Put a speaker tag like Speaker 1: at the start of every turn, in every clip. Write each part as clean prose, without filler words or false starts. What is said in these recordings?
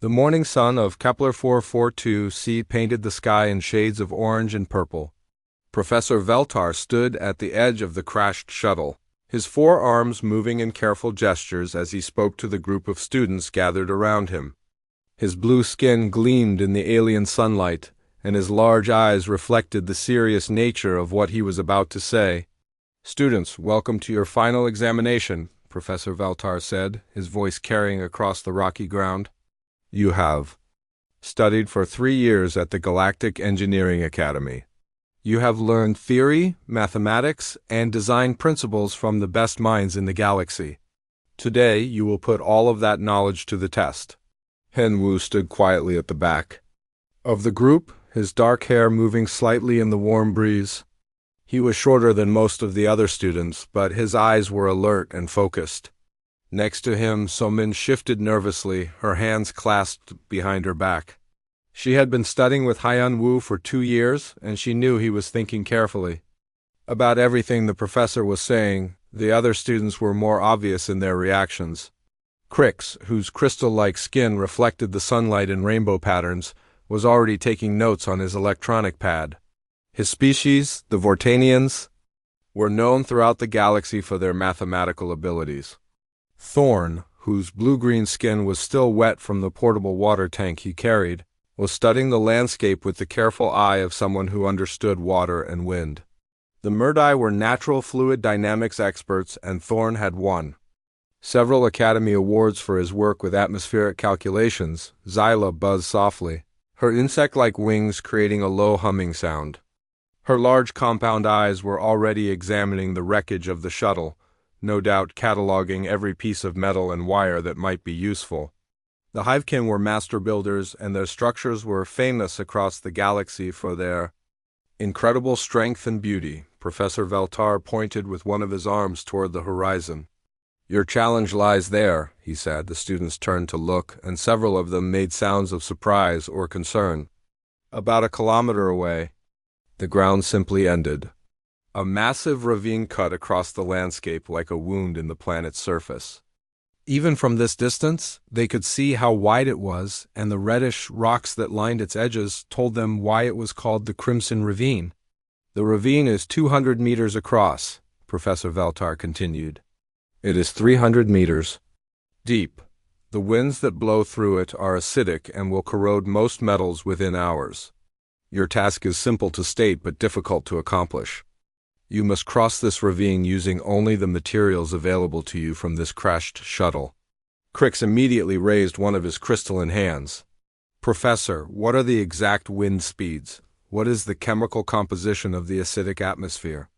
Speaker 1: The morning sun of Kepler 442c painted the sky in shades of orange and purple. Professor Veltar stood at the edge of the crashed shuttle, his forearms moving in careful gestures as he spoke to the group of students gathered around him. His blue skin gleamed in the alien sunlight, and his large eyes reflected the serious nature of what he was about to say. "Students, welcome to your final examination," Professor Veltar said, his voice carrying across the rocky ground. "You have studied for 3 years at the Galactic Engineering Academy. You have learned theory, mathematics, and design principles from the best minds in the galaxy. Today, you will put all of that knowledge to the test." Hen Wu stood quietly at the back of the group, his dark hair moving slightly in the warm breeze. He was shorter than most of the other students, but his eyes were alert and focused. Next to him, So-min shifted nervously, her hands clasped behind her back. She had been studying with Hyun Woo for 2 years, and she knew he was thinking carefully about everything the professor was saying. The other students were more obvious in their reactions. Crix, whose crystal-like skin reflected the sunlight in rainbow patterns, was already taking notes on his electronic pad. His species, the Vortanians, were known throughout the galaxy for their mathematical abilities. Thorn, whose blue-green skin was still wet from the portable water tank he carried, was studying the landscape with the careful eye of someone who understood water and wind. The Murdi were natural fluid dynamics experts, and Thorn had won several Academy Awards for his work with atmospheric calculations. Zyla buzzed softly, her insect-like wings creating a low humming sound. Her large compound eyes were already examining the wreckage of the shuttle, no doubt cataloging every piece of metal and wire that might be useful. The Hivekin were master builders, and their structures were famous across the galaxy for their incredible strength and beauty. Professor Veltar pointed with one of his arms toward the horizon. "Your challenge lies there," he said. The students turned to look, and several of them made sounds of surprise or concern. About a kilometer away, the ground simply ended. A massive ravine cut across the landscape like a wound in the planet's surface. Even from this distance, they could see how wide it was, and the reddish rocks that lined its edges told them why it was called the Crimson Ravine. "The ravine is 200 meters across," Professor Veltar continued. "It is 300 meters deep. The winds that blow through it are acidic and will corrode most metals within hours. Your task is simple to state but difficult to accomplish. You must cross this ravine using only the materials available to you from this crashed shuttle." Crix immediately raised one of his crystalline hands. "Professor, what are the exact wind speeds? What is the chemical composition of the acidic atmosphere?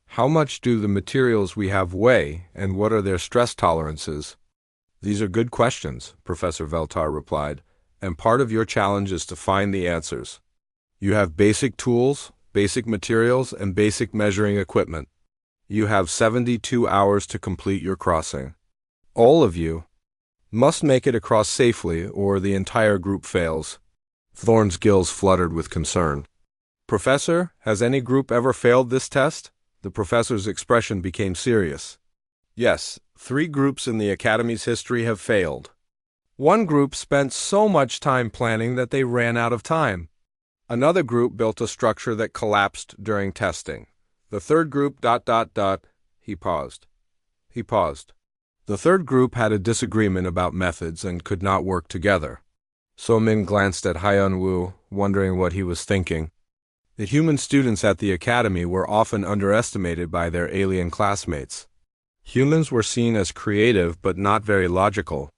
Speaker 1: How much do the materials we have weigh, and what are their stress tolerances?" "These are good questions," Professor Veltar replied, "and part of your challenge is to find the answers. You have basic tools, basic materials, and basic measuring equipment. You have 72 hours to complete your crossing. All of you must make it across safely, or the entire group fails." Thorn's gills fluttered with concern. "Professor, has any group ever failed this test?" The professor's expression became serious. "Yes, 3 groups in the Academy's history have failed. One group spent so much time planning that they ran out of time. Another group built a structure that collapsed during testing. The third group... He paused. The third group had a disagreement about methods and could not work together." So-min glanced at Hyun Woo, wondering what he was thinking. The human students at the Academy were often underestimated by their alien classmates. Humans were seen as creative but not very logical.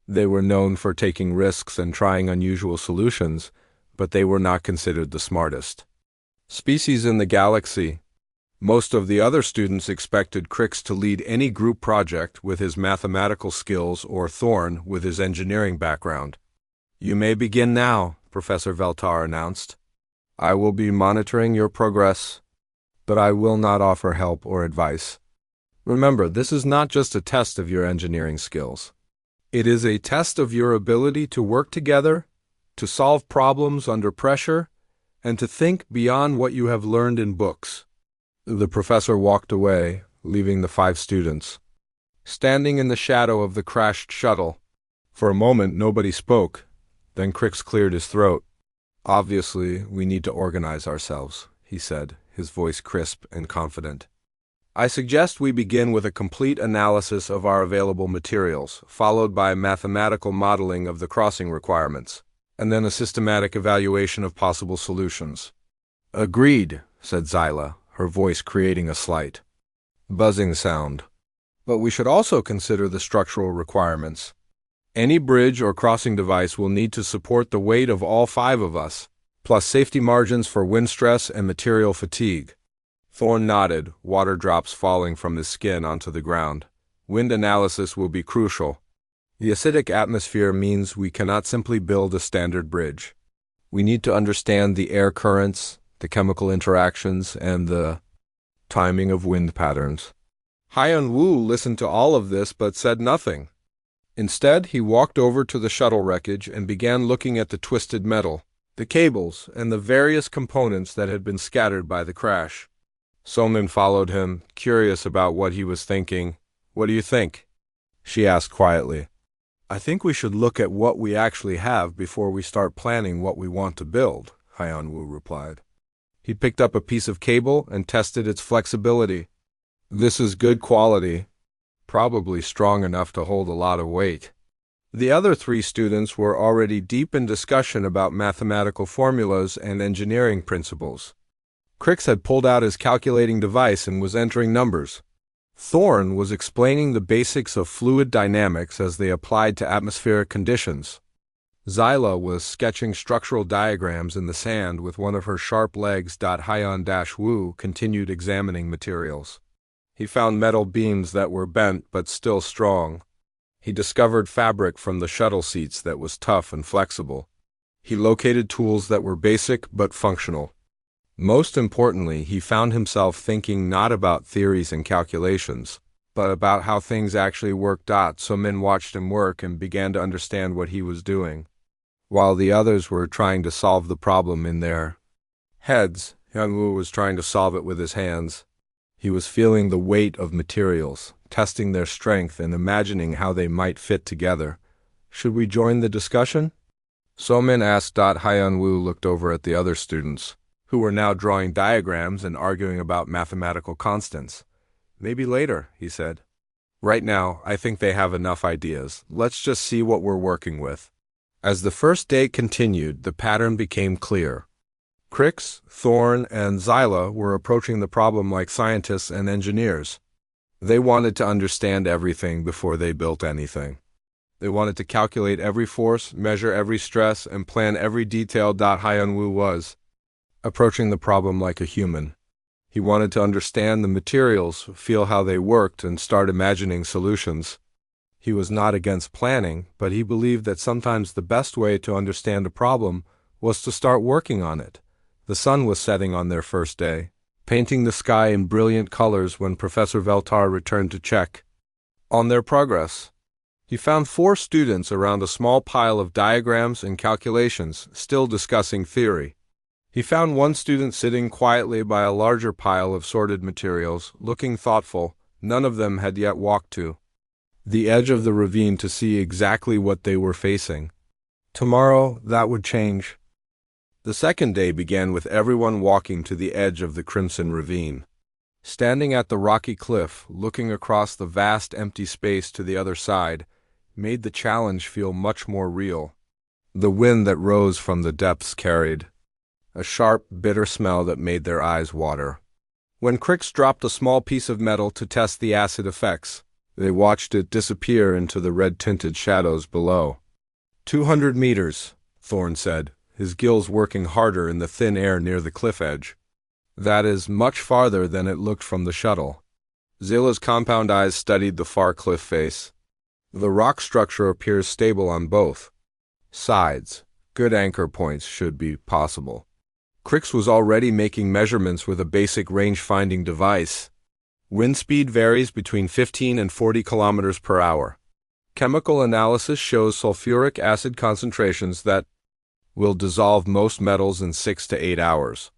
Speaker 1: They were known for taking risks and trying unusual solutions, but they were not considered the smartest species in the galaxy. Most of the other students expected Crix to lead any group project with his mathematical skills or Thorn with his engineering background. "You may begin now," Professor Veltar announced. "I will be monitoring your progress, but I will not offer help or advice. Remember, this is not just a test of your engineering skills. It is a test of your ability to work together, to solve problems under pressure, and to think beyond what you have learned in books." The professor walked away, leaving the 5 students standing in the shadow of the crashed shuttle. For a moment nobody spoke, Then Crix cleared his throat. "Obviously, we need to organize ourselves," he said, his voice crisp and confident. "I suggest we begin with a complete analysis of our available materials, followed by mathematical modeling of the crossing requirements, and then a systematic evaluation of possible solutions." "Agreed," said Zyla, her voice creating a slight buzzing sound. "But we should also consider the structural requirements. Any bridge or crossing device will need to support the weight of all 5 of us, plus safety margins for wind stress and material fatigue." Thorn nodded, water drops falling from his skin onto the ground. "Wind analysis will be crucial. The acidic atmosphere means we cannot simply build a standard bridge. We need to understand the air currents, the chemical interactions, and the timing of wind patterns." Hyun Woo listened to all of this but said nothing. Instead, he walked over to the shuttle wreckage and began looking at the twisted metal, the cables, and the various components that had been scattered by the crash. Somin followed him, curious about what he was thinking. "What do you think?" she asked quietly. "I think we should look at what we actually have before we start planning what we want to build," Hyun Woo replied. He picked up a piece of cable and tested its flexibility. "This is good quality, probably strong enough to hold a lot of weight." The other 3 students were already deep in discussion about mathematical formulas and engineering principles. Crix had pulled out his calculating device and was entering numbers. Thorn was explaining the basics of fluid dynamics as they applied to atmospheric conditions. Zyla was sketching structural diagrams in the sand with one of her sharp legs. Hyun-Woo continued examining materials. He found metal beams that were bent but still strong. He discovered fabric from the shuttle seats that was tough and flexible. He located tools that were basic but functional. Most importantly, he found himself thinking not about theories and calculations, but about how things actually worked. Somin watched him work and began to understand what he was doing. While the others were trying to solve the problem in their heads, Hyun-Woo was trying to solve it with his hands. He was feeling the weight of materials, testing their strength and imagining how they might fit together. "Should we join the discussion?" Somin asked. Hyun-Woo looked over at the other students, who were now drawing diagrams and arguing about mathematical constants. "Maybe later," he said. "Right now, I think they have enough ideas. Let's just see what we're working with." As the first day continued, the pattern became clear. Crix, Thorn, and Zyla were approaching the problem like scientists and engineers. They wanted to understand everything before they built anything. They wanted to calculate every force, measure every stress, and plan every detail. Hyun-Woo was approaching the problem like a human. He wanted to understand the materials, feel how they worked, and start imagining solutions. He was not against planning, but he believed that sometimes the best way to understand a problem was to start working on it. The sun was setting on their first day, painting the sky in brilliant colors when Professor Veltar returned to check on their progress. He found 4 students around a small pile of diagrams and calculations, still discussing theory. He found one student sitting quietly by a larger pile of sorted materials, looking thoughtful. None of them had yet walked to the edge of the ravine to see exactly what they were facing. Tomorrow, that would change. The second day began with everyone walking to the edge of the Crimson Ravine. Standing at the rocky cliff, looking across the vast empty space to the other side, made the challenge feel much more real. The wind that rose from the depths carried a sharp, bitter smell that made their eyes water. When Crix dropped a small piece of metal to test the acid effects, they watched it disappear into the red-tinted shadows below. 200 meters, Thorn said, his gills working harder in the thin air near the cliff edge. That is much farther than it looked from the shuttle. Zilla's compound eyes studied the far cliff face. The rock structure appears stable on both sides. Good anchor points should be possible. Crix was already making measurements with a basic range-finding device. Wind speed varies between 15 and 40 kilometers per hour. Chemical analysis shows sulfuric acid concentrations that will dissolve most metals in 6 to 8 hours.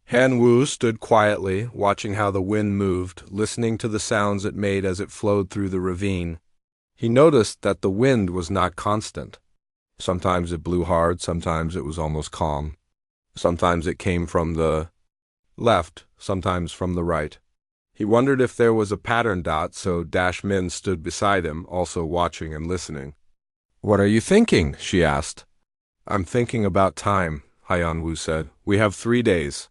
Speaker 1: Han Wu stood quietly, watching how the wind moved, listening to the sounds it made as it flowed through the ravine. He noticed that the wind was not constant. Sometimes it blew hard, sometimes it was almost calm. Sometimes it came from the left, sometimes from the right. He wondered if there was a pattern. So Min stood beside him, also watching and listening. "What are you thinking?" she asked. "I'm thinking about time," Haiyan-Wu said. "We have 3 days.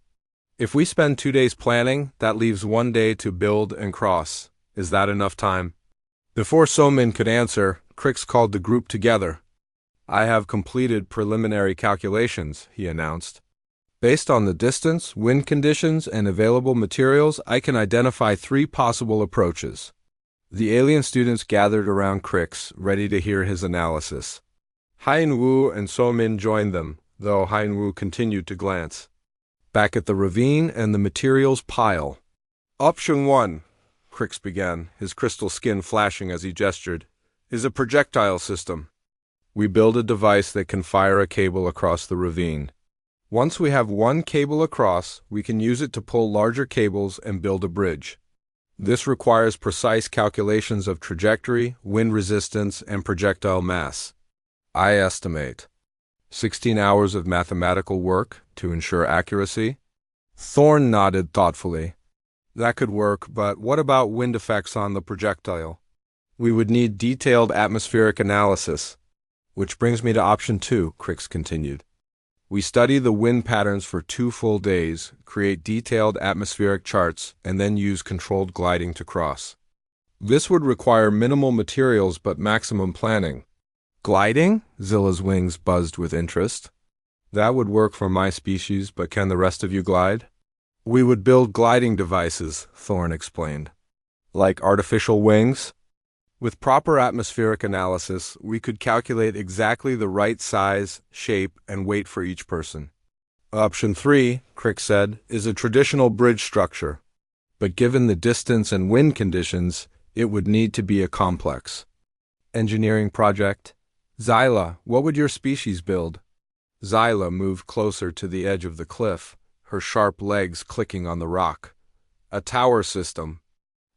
Speaker 1: If we spend 2 days planning, that leaves 1 day to build and cross. Is that enough time?" Before So-min could answer, Crix called the group together. "I have completed preliminary calculations," he announced. "Based on the distance, wind conditions, and available materials, I can identify 3 possible approaches." The alien students gathered around Crix, ready to hear his analysis. Haiyan-Wu and So-min joined them, though Haiyan-Wu continued to glance back at the ravine and the materials pile. "Option 1, Crix began, his crystal skin flashing as he gestured, "is a projectile system. We build a device that can fire a cable across the ravine. Once we have 1 cable across, we can use it to pull larger cables and build a bridge. This requires precise calculations of trajectory, wind resistance, and projectile mass. I estimate 16 hours of mathematical work to ensure accuracy." Thorn nodded thoughtfully. "That could work, but what about wind effects on the projectile? We would need detailed atmospheric analysis." "Which brings me to option 2, Crix continued. "We study the wind patterns for 2 full days, create detailed atmospheric charts, and then use controlled gliding to cross. This would require minimal materials but maximum planning." "Gliding?" Zilla's wings buzzed with interest. "That would work for my species, but can the rest of you glide?" "We would build gliding devices," Thorn explained. "Like artificial wings?" "With proper atmospheric analysis, we could calculate exactly the right size, shape, and weight for each person." "Option 3, Crix said, is a traditional bridge structure. But given the distance and wind conditions, it would need to be a complex engineering project." "Zyla, what would your species build?" Zyla moved closer to the edge of the cliff, her sharp legs clicking on the rock. "A tower system.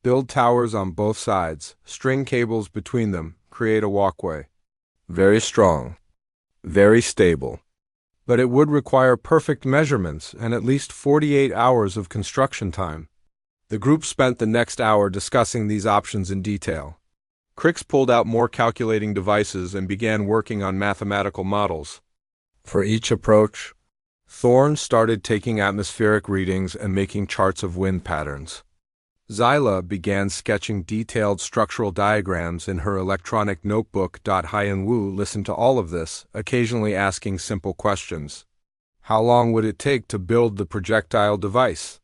Speaker 1: Build towers on both sides, string cables between them, create a walkway. Very strong, very stable. But it would require perfect measurements and at least 48 hours of construction time." The group spent the next hour discussing these options in detail. Crix pulled out more calculating devices and began working on mathematical models. For each approach, Thorn started taking atmospheric readings and making charts of wind patterns. Zyla began sketching detailed structural diagrams in her electronic notebook. Haiyan-Wu listened to all of this, occasionally asking simple questions. "How long would it take to build the projectile device?"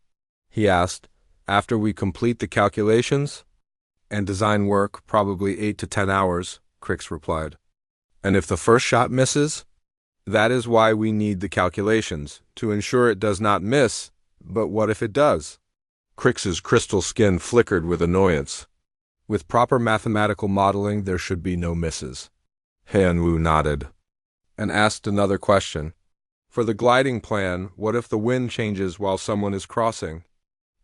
Speaker 1: he asked. "After we complete the calculations and design work, probably 8 to 10 hours, Crix replied. "And if the first shot misses?" "That is why we need the calculations, to ensure it does not miss. But what if it does?" Crix's crystal skin flickered with annoyance. "With proper mathematical modeling, there should be no misses." Haiyan-Wu nodded and asked another question. "For the gliding plan, what if the wind changes while someone is crossing?"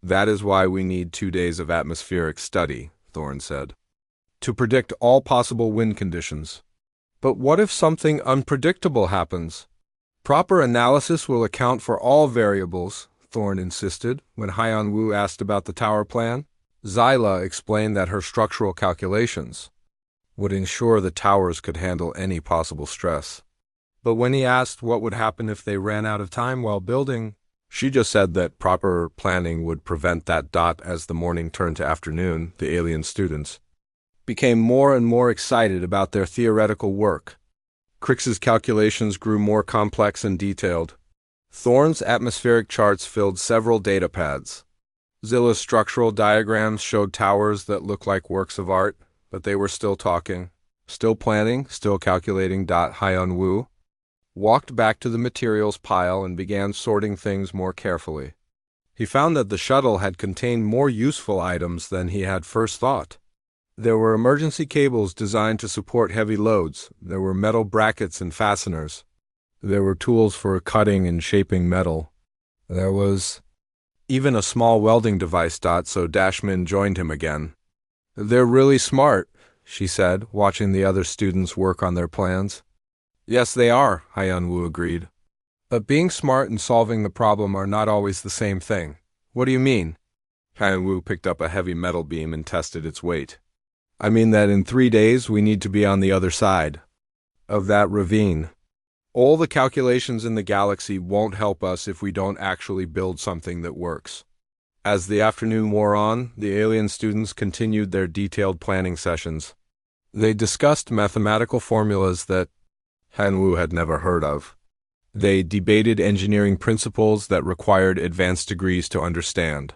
Speaker 1: "That is why we need 2 days of atmospheric study," Thorn said, "to predict all possible wind conditions." "But what if something unpredictable happens?" "Proper analysis will account for all variables," Thorn insisted when Haiyan-Wu asked about the tower plan. Zyla explained that her structural calculations would ensure the towers could handle any possible stress. But when he asked what would happen if they ran out of time while building, she just said that proper planning would prevent that. As the morning turned to afternoon, the alien students became more and more excited about their theoretical work. Crix's calculations grew more complex and detailed. Thorn's atmospheric charts filled several data pads. Zilla's structural diagrams showed towers that looked like works of art, but they were still talking, still planning, still calculating. Haiyan-Wu walked back to the materials pile and began sorting things more carefully. He found that the shuttle had contained more useful items than he had first thought. There were emergency cables designed to support heavy loads. There were metal brackets and fasteners. There were tools for cutting and shaping metal. There was even a small welding device. So Min joined him again. "They're really smart," she said, watching the other students work on their plans. Yes, they are, Hyun-woo agreed. But being smart and solving the problem are not always the same thing. What do you mean? Hyun-woo picked up a heavy metal beam and tested its weight. I mean that in 3 days we need to be on the other side of that ravine. All the calculations in the galaxy won't help us if we don't actually build something that works. As the afternoon wore on, the alien students continued their detailed planning sessions. They discussed mathematical formulas that Han-woo had never heard of. They debated engineering principles that required advanced degrees to understand.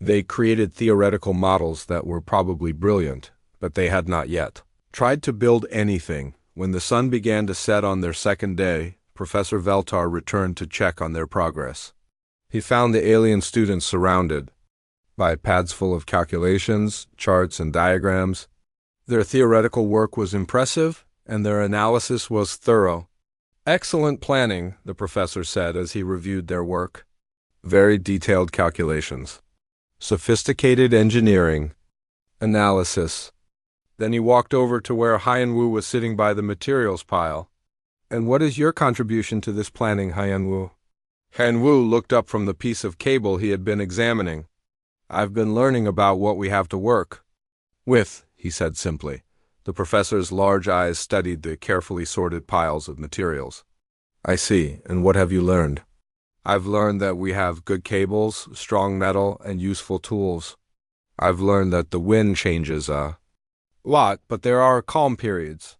Speaker 1: They created theoretical models that were probably brilliant, but they had not yet tried to build anything. When the sun began to set on their second day, Professor Veltar returned to check on their progress. He found the alien students surrounded by pads full of calculations, charts, and diagrams. Their theoretical work was impressive, and their analysis was thorough. Excellent planning, the professor said as he reviewed their work. Very detailed calculations. Sophisticated engineering. Analysis. Then he walked over to where Hyun-woo was sitting by the materials pile. And what is your contribution to this planning, Hyun-woo? Han-woo looked up from the piece of cable he had been examining. I've been learning about what we have to work with, he said simply. The professor's large eyes studied the carefully sorted piles of materials. I see, and what have you learned? I've learned that we have good cables, strong metal, and useful tools. I've learned that the wind changes a lot, but there are calm periods.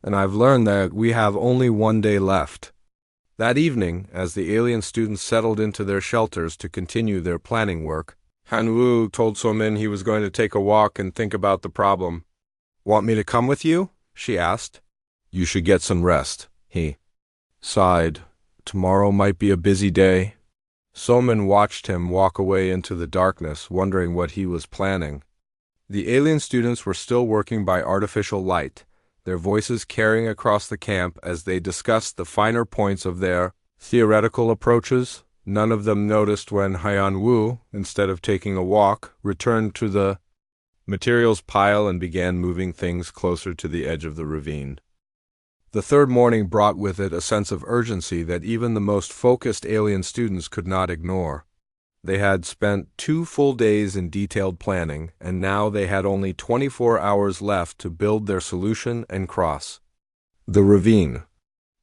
Speaker 1: And I've learned that we have only 1 day left. That evening, as the alien students settled into their shelters to continue their planning work, Han-woo told So-min he was going to take a walk and think about the problem. Want me to come with you? She asked. You should get some rest, he sighed. Tomorrow might be a busy day. So-min watched him walk away into the darkness, wondering what he was planning. The alien students were still working by artificial light, their voices carrying across the camp as they discussed the finer points of their theoretical approaches. None of them noticed when Hyun-woo, instead of taking a walk, returned to the materials pile and began moving things closer to the edge of the ravine. The third morning brought with it a sense of urgency that even the most focused alien students could not ignore. They had spent 2 full days in detailed planning, and now they had only 24 hours left to build their solution and cross the ravine.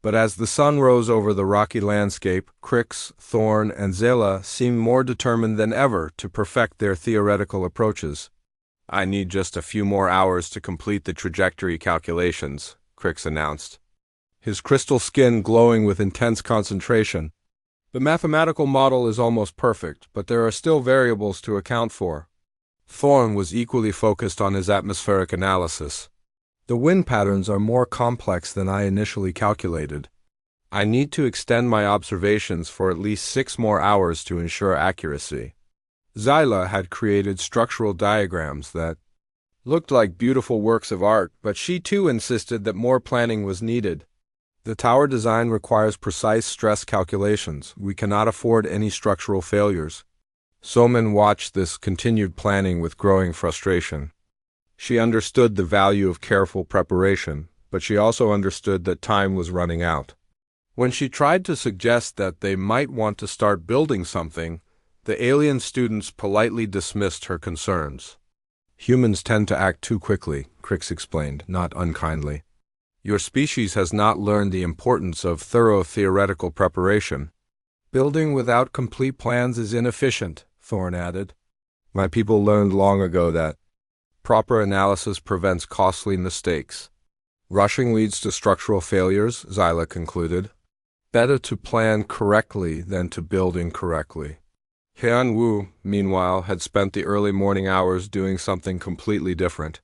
Speaker 1: But as the sun rose over the rocky landscape, Crix, Thorn, and Zela seemed more determined than ever to perfect their theoretical approaches. I need just a few more hours to complete the trajectory calculations, Crix announced, his crystal skin glowing with intense concentration. The mathematical model is almost perfect, but there are still variables to account for. Thorn was equally focused on his atmospheric analysis. The wind patterns are more complex than I initially calculated. I need to extend my observations for at least 6 more hours to ensure accuracy. Zyla had created structural diagrams that looked like beautiful works of art, but she too insisted that more planning was needed. The tower design requires precise stress calculations. We cannot afford any structural failures. So-min watched this continued planning with growing frustration. She understood the value of careful preparation, but she also understood that time was running out. When she tried to suggest that they might want to start building something, the alien students politely dismissed her concerns. Humans tend to act too quickly, Crix explained, not unkindly. Your species has not learned the importance of thorough theoretical preparation. Building without complete plans is inefficient, Thorn added. My people learned long ago that proper analysis prevents costly mistakes. Rushing leads to structural failures, Zyla concluded. Better to plan correctly than to build incorrectly. Hyun-woo, meanwhile, had spent the early morning hours doing something completely different.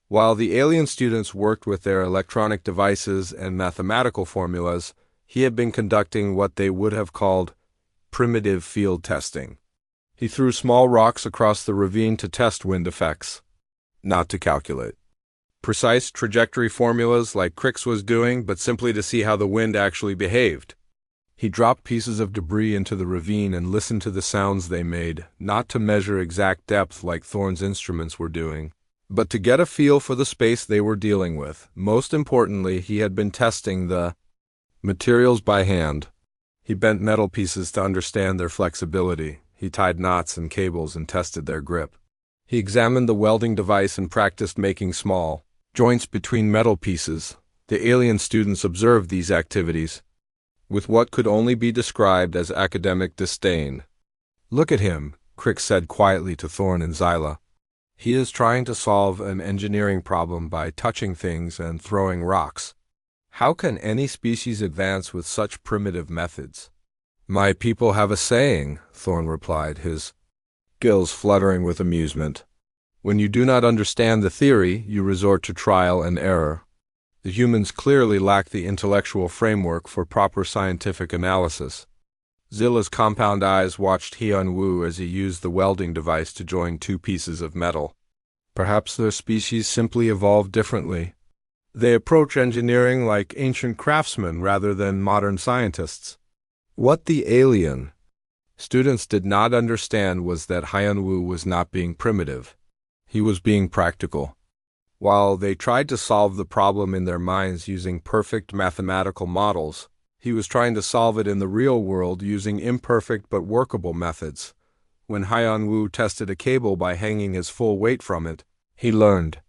Speaker 1: While the alien students worked with their electronic devices and mathematical formulas, he had been conducting what they would have called primitive field testing. He threw small rocks across the ravine to test wind effects, not to calculate precise trajectory formulas like Crix was doing, but simply to see how the wind actually behaved. He dropped pieces of debris into the ravine and listened to the sounds they made, not to measure exact depth like Thorn's instruments were doing, but to get a feel for the space they were dealing with. Most importantly, he had been testing the Materials by hand. He bent metal pieces to understand their flexibility. He tied knots and cables and tested their grip. He examined the welding device and practiced making small joints between metal pieces. The alien students observed these activities with what could only be described as academic disdain. "Look at him," Crick said quietly to Thorn and Zyla. "He is trying to solve an engineering problem by touching things and throwing rocks. How can any species advance with such primitive methods?" "My people have a saying," Thorn replied, his gills fluttering with amusement. "When you do not understand the theory, you resort to trial and error. The humans clearly lack the intellectual framework for proper scientific analysis." Zilla's compound eyes watched Hyun-woo as he used the welding device to join two pieces of metal. Perhaps their species simply evolved differently. They approach engineering like ancient craftsmen rather than modern scientists. What the alien students did not understand was that Hyun-woo was not being primitive. He was being practical. While they tried to solve the problem in their minds using perfect mathematical models, he was trying to solve it in the real world using imperfect but workable methods. When Hyun-woo tested a cable by hanging his full weight from it, he learned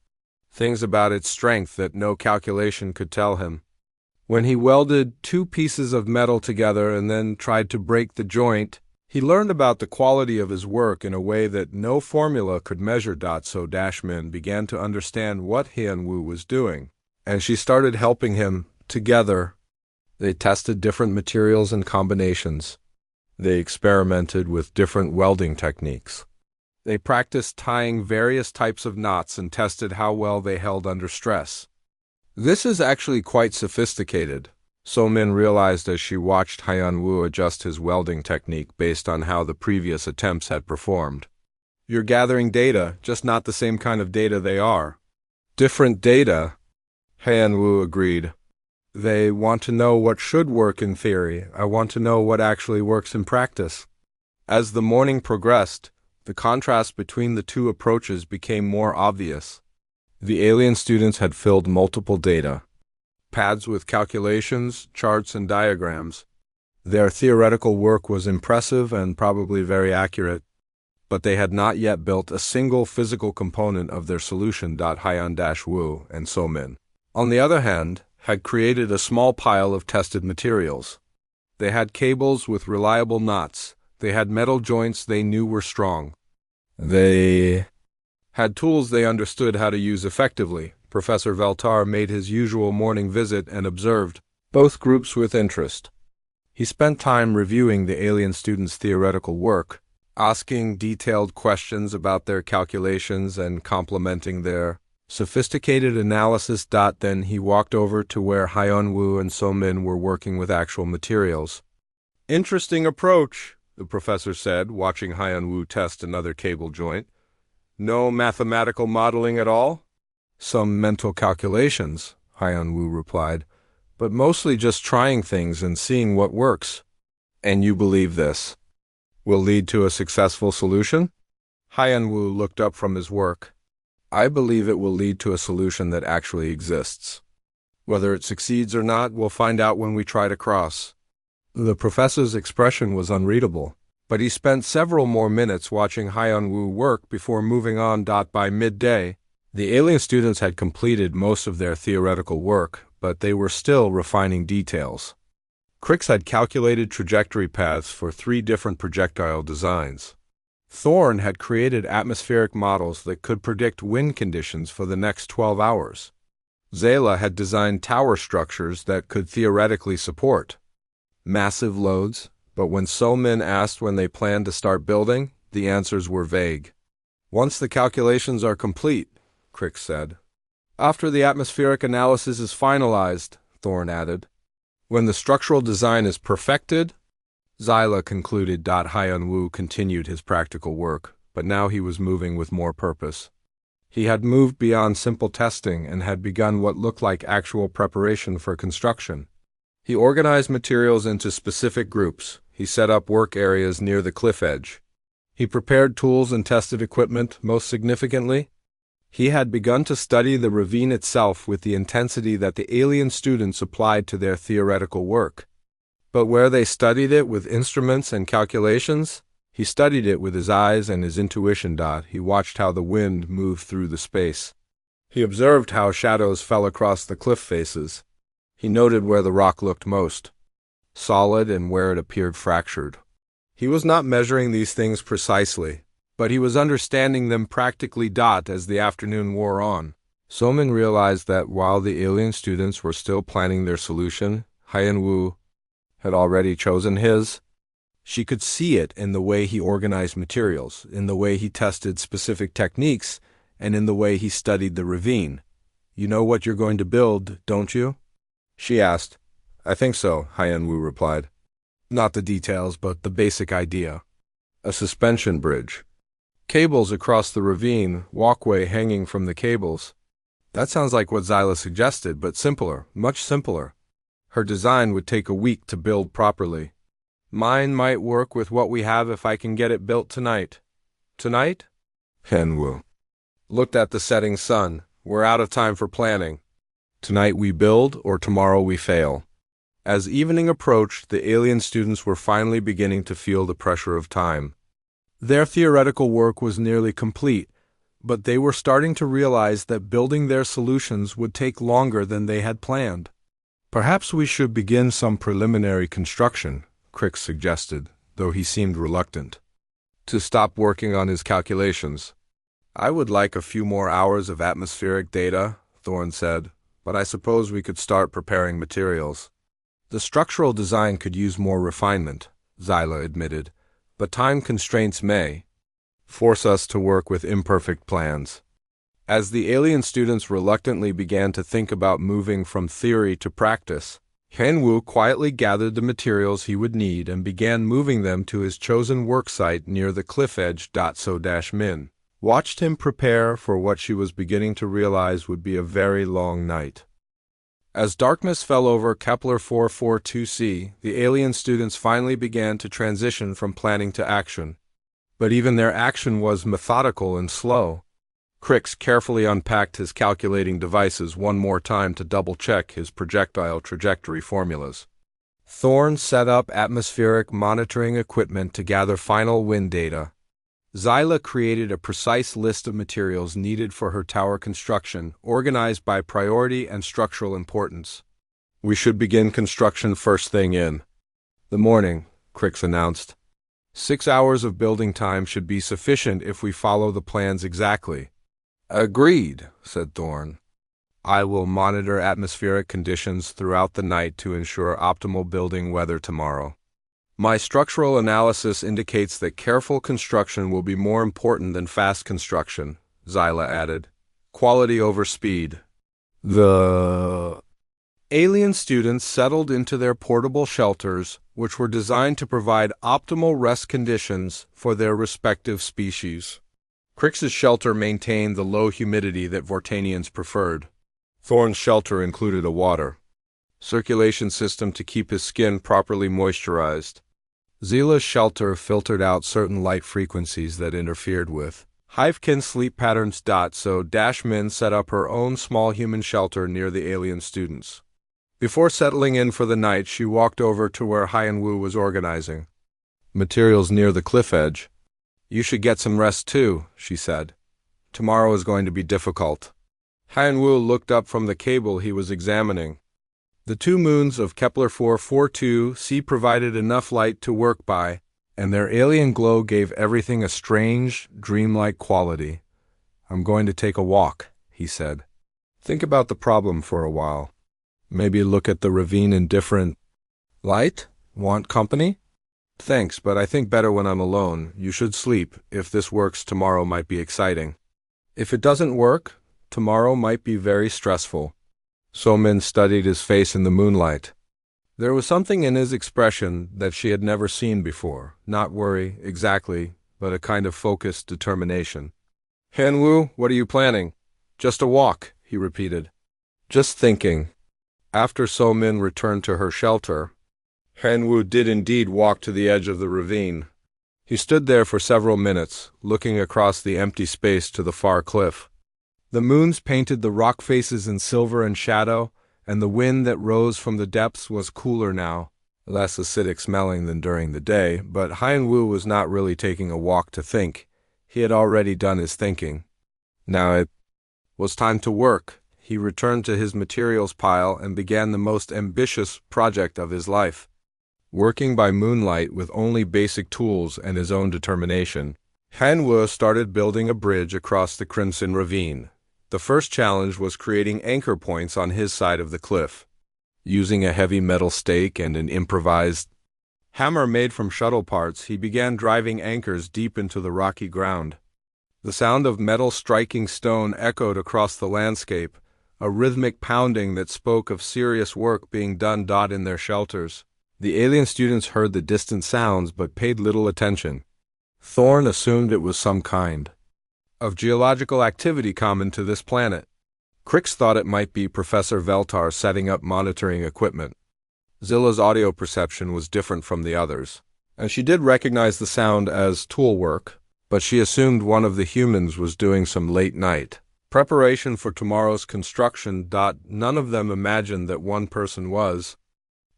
Speaker 1: things about its strength that no calculation could tell him. When he welded two pieces of metal together and then tried to break the joint, he learned about the quality of his work in a way that no formula could measure. So Dashmin began to understand what Hyun-woo was doing, and she started helping him. Together, they tested different materials and combinations. They experimented with different welding techniques. They practiced tying various types of knots and tested how well they held under stress. "This is actually quite sophisticated," So-min realized as she watched Hyun-woo adjust his welding technique based on how the previous attempts had performed. "You're gathering data, just not the same kind of data they are." "Different data," Hyun-woo agreed. "They want to know what should work in theory. I want to know what actually works in practice." As the morning progressed, the contrast between the two approaches became more obvious. The alien students had filled multiple data pads with calculations, charts, and diagrams. Their theoretical work was impressive and probably very accurate, but they had not yet built a single physical component of their solution. Hyun-woo and So-min, on the other hand, had created a small pile of tested materials. They had cables with reliable knots. They had metal joints they knew were strong. They had tools they understood how to use effectively. Professor Veltar made his usual morning visit and observed both groups with interest. He spent time reviewing the alien students' theoretical work, asking detailed questions about their calculations and complimenting their sophisticated analysis. Then he walked over to where Hyun-woo and So-min were working with actual materials. "Interesting approach," the professor said, watching Hyun-woo test another cable joint. "No mathematical modeling at all?" "Some mental calculations," Hyun-woo replied, "but mostly just trying things and seeing what works." "And you believe this will lead to a successful solution?" Hyun-woo looked up from his work. "I believe it will lead to a solution that actually exists. Whether it succeeds or not, we'll find out when we try to cross." The professor's expression was unreadable, but he spent several more minutes watching Hyun-woo work before moving on. By midday, the alien students had completed most of their theoretical work, but they were still refining details. Crix had calculated trajectory paths for 3 different projectile designs. Thorn had created atmospheric models that could predict wind conditions for the next 12 hours. Zayla had designed tower structures that could theoretically support massive loads, but when So-min asked when they planned to start building, the answers were vague. "Once the calculations are complete," Crick said. "After the atmospheric analysis is finalized," Thorn added. "When the structural design is perfected," Zyla concluded. Hyun-woo continued his practical work, but now he was moving with more purpose. He had moved beyond simple testing and had begun what looked like actual preparation for construction. He organized materials into specific groups. He set up work areas near the cliff edge. He prepared tools and tested equipment. Most significantly, He had begun to study the ravine itself with the intensity that the alien students applied to their theoretical work. But where they studied it with instruments and calculations, he studied it with his eyes and his intuition. He watched how the wind moved through the space. He observed how shadows fell across the cliff faces. He noted where the rock looked most solid and where it appeared fractured. He was not measuring these things precisely, but he was understanding them practically. As the afternoon wore on, Somin realized that while the alien students were still planning their solution, Haiyan-Wu had already chosen his. She could see it in the way he organized materials, in the way he tested specific techniques, and in the way he studied the ravine. "You know what you're going to build, don't you?" she asked. "I think so," Haiyan-Wu replied. "Not the details, but the basic idea. A suspension bridge. Cables across the ravine, walkway hanging from the cables." That sounds like what Zyla suggested, but simpler, much simpler. Her design would take a week to build properly. "Mine might work with what we have if I can get it built tonight." "Tonight?" Haiyan-Wu looked at the setting sun. "We're out of time for planning. Tonight we build, or tomorrow we fail." As evening approached, the alien students were finally beginning to feel the pressure of time. Their theoretical work was nearly complete, but they were starting to realize that building their solutions would take longer than they had planned. "Perhaps we should begin some preliminary construction," Crick suggested, though he seemed reluctant to stop working on his calculations. "I would like a few more hours of atmospheric data," Thorne said, "but I suppose we could start preparing materials." "The structural design could use more refinement," Zyla admitted, "but time constraints may force us to work with imperfect plans." As the alien students reluctantly began to think about moving from theory to practice, Haiyan-Wu quietly gathered the materials he would need and began moving them to his chosen worksite near the cliff edge. So-Min watched him prepare for what she was beginning to realize would be a very long night. As darkness fell over Kepler 442c, the alien students finally began to transition from planning to action. But even their action was methodical and slow. Crix carefully unpacked his calculating devices one more time to double-check his projectile trajectory formulas. Thorne set up atmospheric monitoring equipment to gather final wind data. Zyla created a precise list of materials needed for her tower construction, organized by priority and structural importance. "We should begin construction first thing in the morning," Crix announced. 6 hours of building time should be sufficient if we follow the plans exactly." "Agreed," said Thorne. "I will monitor atmospheric conditions throughout the night to ensure optimal building weather tomorrow. My structural analysis indicates that careful construction will be more important than fast construction," Zyla added. "Quality over speed." The alien students settled into their portable shelters, which were designed to provide optimal rest conditions for their respective species. Crix's shelter maintained the low humidity that Vortanians preferred. Thorne's shelter included a water circulation system to keep his skin properly moisturized. Zyla's shelter filtered out certain light frequencies that interfered with Hivekin's sleep patterns. So-Min set up her own small human shelter near the alien students. Before settling in for the night, she walked over to where Haiyan-Wu was organizing materials near the cliff edge. "You should get some rest too," she said. "Tomorrow is going to be difficult." Haiyan-Wu looked up from the cable he was examining. The 2 moons of Kepler 442c provided enough light to work by, and their alien glow gave everything a strange, dreamlike quality. "I'm going to take a walk," he said. "Think about the problem for a while. Maybe look at the ravine in different light? Want company?" "Thanks, but I think better when I'm alone. You should sleep. If this works, tomorrow might be exciting. If it doesn't work, tomorrow might be very stressful." So-Min studied his face in the moonlight. There was something in his expression that she had never seen before. Not worry, exactly, but a kind of focused determination. "Haiyan-Wu, what are you planning?" "Just a walk," he repeated. "Just thinking." After So-Min returned to her shelter, Haiyan-Wu did indeed walk to the edge of the ravine. He stood there for several minutes, looking across the empty space to the far cliff. The moons painted the rock faces in silver and shadow, and the wind that rose from the depths was cooler now, less acidic smelling than during the day, but Hyan-Woo was not really taking a walk to think. He had already done his thinking. Now it was time to work. He returned to his materials pile and began the most ambitious project of his life. Working by moonlight with only basic tools and his own determination, Hyan-Woo started building a bridge across the Crimson Ravine. The first challenge was creating anchor points on his side of the cliff. Using a heavy metal stake and an improvised hammer made from shuttle parts, he began driving anchors deep into the rocky ground. The sound of metal striking stone echoed across the landscape, a rhythmic pounding that spoke of serious work being done in their shelters. The alien students heard the distant sounds but paid little attention. Thorne assumed it was some kind of geological activity common to this planet. Crix thought it might be Professor Veltar setting up monitoring equipment. Zilla's audio perception was different from the others, and she did recognize the sound as tool work, but she assumed one of the humans was doing some late night preparation for tomorrow's construction. None of them imagined that one person was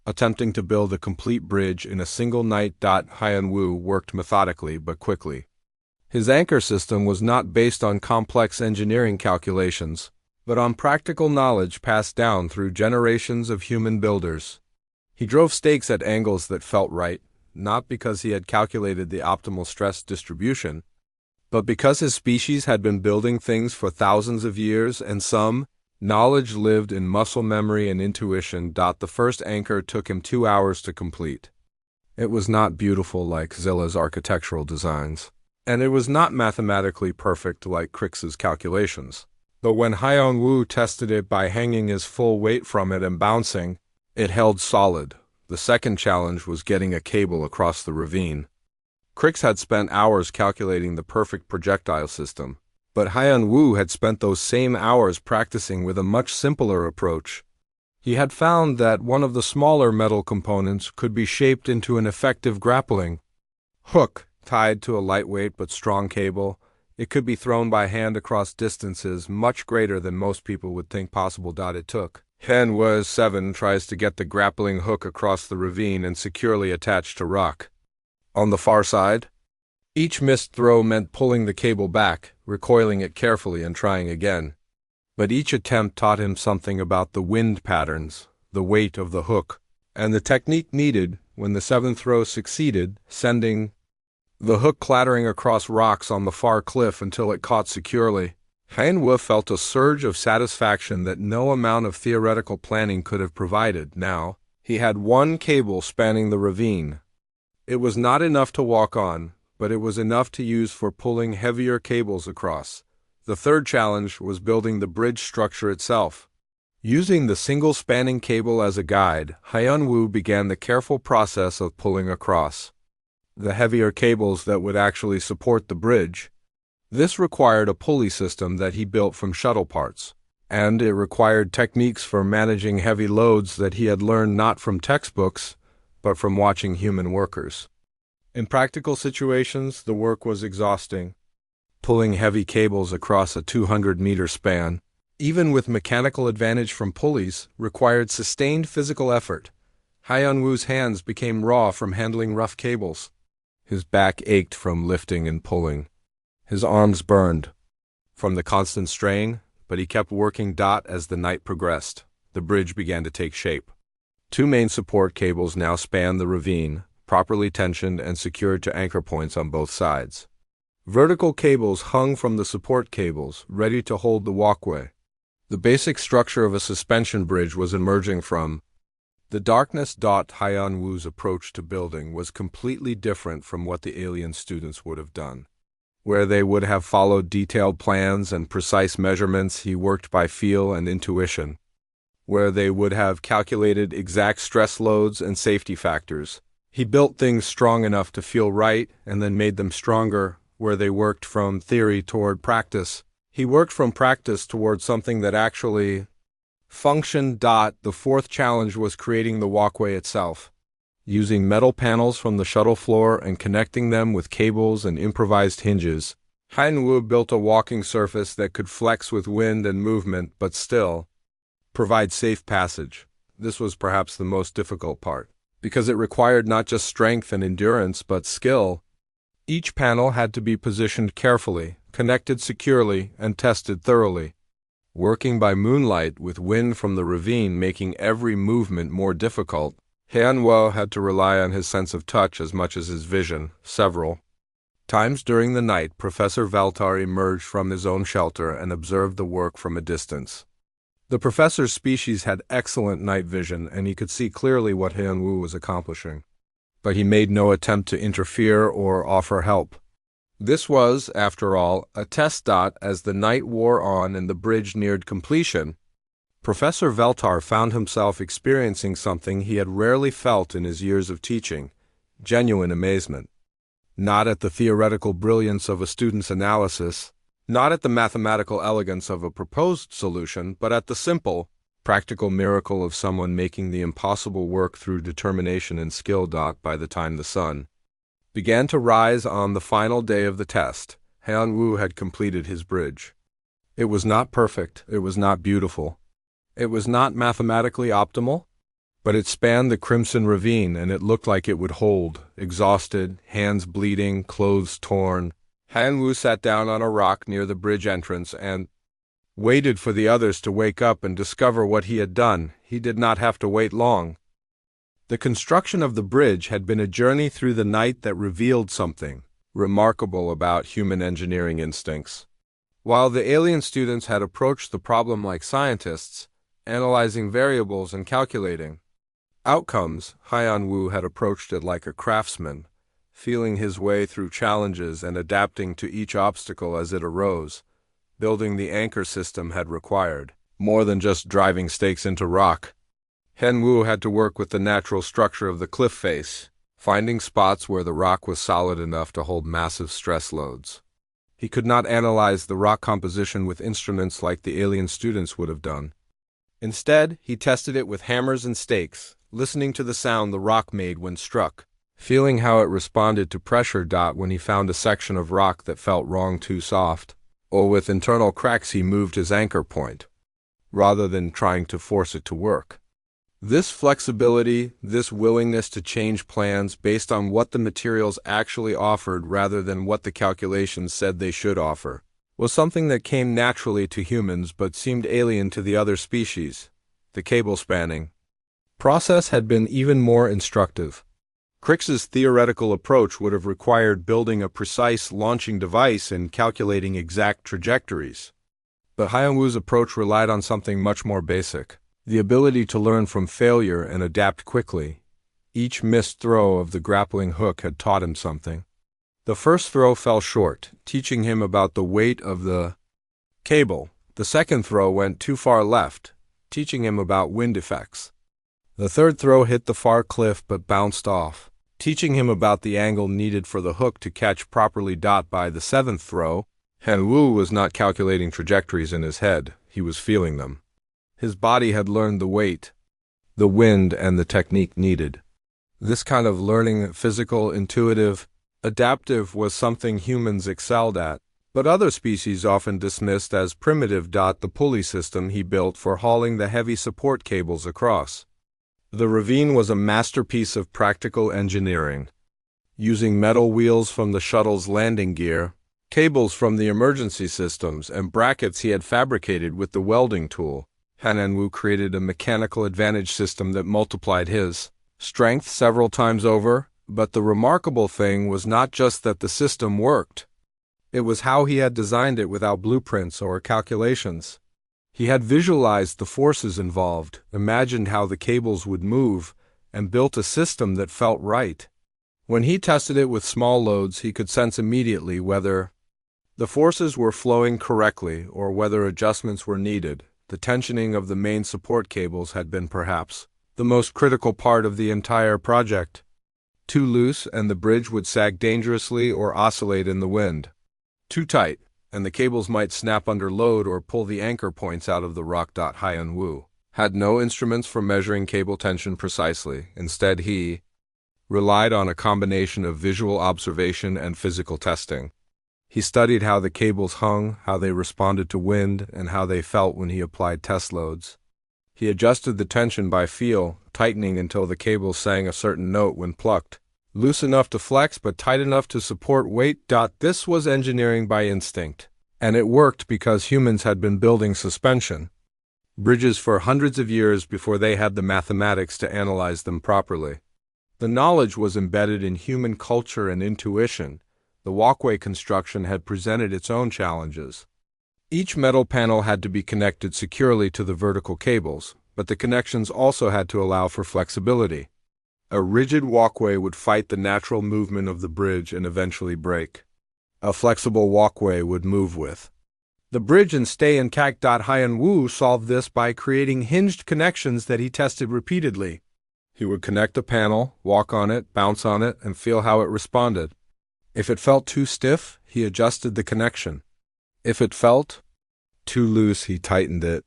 Speaker 1: attempting to build a complete bridge in a single night. Hyan-Woo worked methodically but quickly. His anchor system was not based on complex engineering calculations, but on practical knowledge passed down through generations of human builders. He drove stakes at angles that felt right, not because he had calculated the optimal stress distribution, but because his species had been building things for thousands of years, and some knowledge lived in muscle memory and intuition. The first anchor took him 2 hours to complete. It was not beautiful like Zilla's architectural designs, and it was not mathematically perfect like Crix's calculations. But when Hyan-Woo tested it by hanging his full weight from it and bouncing, it held solid. The second challenge was getting a cable across the ravine. Crix had spent hours calculating the perfect projectile system, but Hyan-Woo had spent those same hours practicing with a much simpler approach. He had found that one of the smaller metal components could be shaped into an effective grappling hook tied to a lightweight but strong cable. It could be thrown by hand across distances much greater than most people would think possible. It took Hyan-Woo 7 tries to get the grappling hook across the ravine and securely attached to rock. On the far side, each missed throw meant pulling the cable back, recoiling it carefully and trying again. But each attempt taught him something about the wind patterns, the weight of the hook, and the technique needed when the seventh throw succeeded, sending the hook clattering across rocks on the far cliff until it caught securely. Hyan-Woo felt a surge of satisfaction that no amount of theoretical planning could have provided. Now, he had one cable spanning the ravine. It was not enough to walk on, but it was enough to use for pulling heavier cables across. The third challenge was building the bridge structure itself. Using the single spanning cable as a guide, Hyan-Woo began the careful process of pulling across the heavier cables that would actually support the bridge. This required a pulley system that he built from shuttle parts, and it required techniques for managing heavy loads that he had learned not from textbooks, but from watching human workers. In practical situations, the work was exhausting. Pulling heavy cables across a 200-meter span, even with mechanical advantage from pulleys, required sustained physical effort. Hyan-Woo's hands became raw from handling rough cables. His back ached from lifting and pulling. His arms burned from the constant strain, but he kept working. As the night progressed, the bridge began to take shape. 2 main support cables now spanned the ravine, properly tensioned and secured to anchor points on both sides. Vertical cables hung from the support cables, ready to hold the walkway. The basic structure of a suspension bridge was emerging from the darkness. Hyan-Woo's approach to building was completely different from what the alien students would have done. Where they would have followed detailed plans and precise measurements, he worked by feel and intuition. Where they would have calculated exact stress loads and safety factors, he built things strong enough to feel right and then made them stronger. Where they worked from theory toward practice, he worked from practice toward something that actually functioned. The fourth challenge was creating the walkway itself. Using metal panels from the shuttle floor and connecting them with cables and improvised hinges, Wu built a walking surface that could flex with wind and movement but still provide safe passage. This was perhaps the most difficult part, because it required not just strength and endurance but skill. Each panel had to be positioned carefully, connected securely, and tested thoroughly. Working by moonlight with wind from the ravine making every movement more difficult, Wu had to rely on his sense of touch as much as his vision. Several times during the night, Professor Valtar emerged from his own shelter and observed the work from a distance. The professor's species had excellent night vision, and he could see clearly what Wu was accomplishing. But he made no attempt to interfere or offer help. This was, after all, a test. As the night wore on and the bridge neared completion, Professor Valtar found himself experiencing something he had rarely felt in his years of teaching: genuine amazement. Not at the theoretical brilliance of a student's analysis, not at the mathematical elegance of a proposed solution, but at the simple, practical miracle of someone making the impossible work through determination and skill. By the time the sun began to rise on the final day of the test, Wu had completed his bridge. It was not perfect, it was not beautiful, it was not mathematically optimal, but it spanned the crimson ravine, and it looked like it would hold. Exhausted, hands bleeding, clothes torn, Wu sat down on a rock near the bridge entrance and waited for the others to wake up and discover what he had done. He did not have to wait long. The construction of the bridge had been a journey through the night that revealed something remarkable about human engineering instincts. While the alien students had approached the problem like scientists, analyzing variables and calculating outcomes, Wu had approached it like a craftsman, feeling his way through challenges and adapting to each obstacle as it arose. Building the anchor system had required more than just driving stakes into rock. Wu had to work with the natural structure of the cliff face, finding spots where the rock was solid enough to hold massive stress loads. He could not analyze the rock composition with instruments like the alien students would have done. Instead, he tested it with hammers and stakes, listening to the sound the rock made when struck, feeling how it responded to pressure. When he found a section of rock that felt wrong, too soft, or with internal cracks, he moved his anchor point, rather than trying to force it to work. This flexibility, this willingness to change plans based on what the materials actually offered rather than what the calculations said they should offer, was something that came naturally to humans but seemed alien to the other species. The cable spanning process had been even more instructive. Crick's theoretical approach would have required building a precise launching device and calculating exact trajectories. But Wu's approach relied on something much more basic: the ability to learn from failure and adapt quickly. Each missed throw of the grappling hook had taught him something. The first throw fell short, teaching him about the weight of the cable. The second throw went too far left, teaching him about wind effects. The third throw hit the far cliff but bounced off, teaching him about the angle needed for the hook to catch properly. By the seventh throw, Wu was not calculating trajectories in his head, he was feeling them. His body had learned the weight, the wind, and the technique needed. This kind of learning, physical, intuitive, adaptive, was something humans excelled at, but other species often dismissed as primitive. The pulley system he built for hauling the heavy support cables across the ravine was a masterpiece of practical engineering. Using metal wheels from the shuttle's landing gear, cables from the emergency systems, and brackets he had fabricated with the welding tool, Wu created a mechanical advantage system that multiplied his strength several times over. But the remarkable thing was not just that the system worked. It was how he had designed it without blueprints or calculations. He had visualized the forces involved, imagined how the cables would move, and built a system that felt right. When he tested it with small loads, he could sense immediately whether the forces were flowing correctly or whether adjustments were needed. The tensioning of the main support cables had been perhaps the most critical part of the entire project. Too loose, and the bridge would sag dangerously or oscillate in the wind. Too tight, and the cables might snap under load or pull the anchor points out of the rock. Wu had no instruments for measuring cable tension precisely. Instead, he relied on a combination of visual observation and physical testing. He studied how the cables hung, how they responded to wind, and how they felt when he applied test loads. He adjusted the tension by feel, tightening until the cables sang a certain note when plucked. Loose enough to flex, but tight enough to support weight. This was engineering by instinct. And it worked because humans had been building suspension bridges for hundreds of years before they had the mathematics to analyze them properly. The knowledge was embedded in human culture and intuition. The walkway construction had presented its own challenges. Each metal panel had to be connected securely to the vertical cables, but the connections also had to allow for flexibility. A rigid walkway would fight the natural movement of the bridge and eventually break. A flexible walkway would move with the bridge and stay intact. Haiyan Wu solved this by creating hinged connections that he tested repeatedly. He would connect a panel, walk on it, bounce on it, and feel how it responded. If it felt too stiff, he adjusted the connection. If it felt too loose, he tightened it.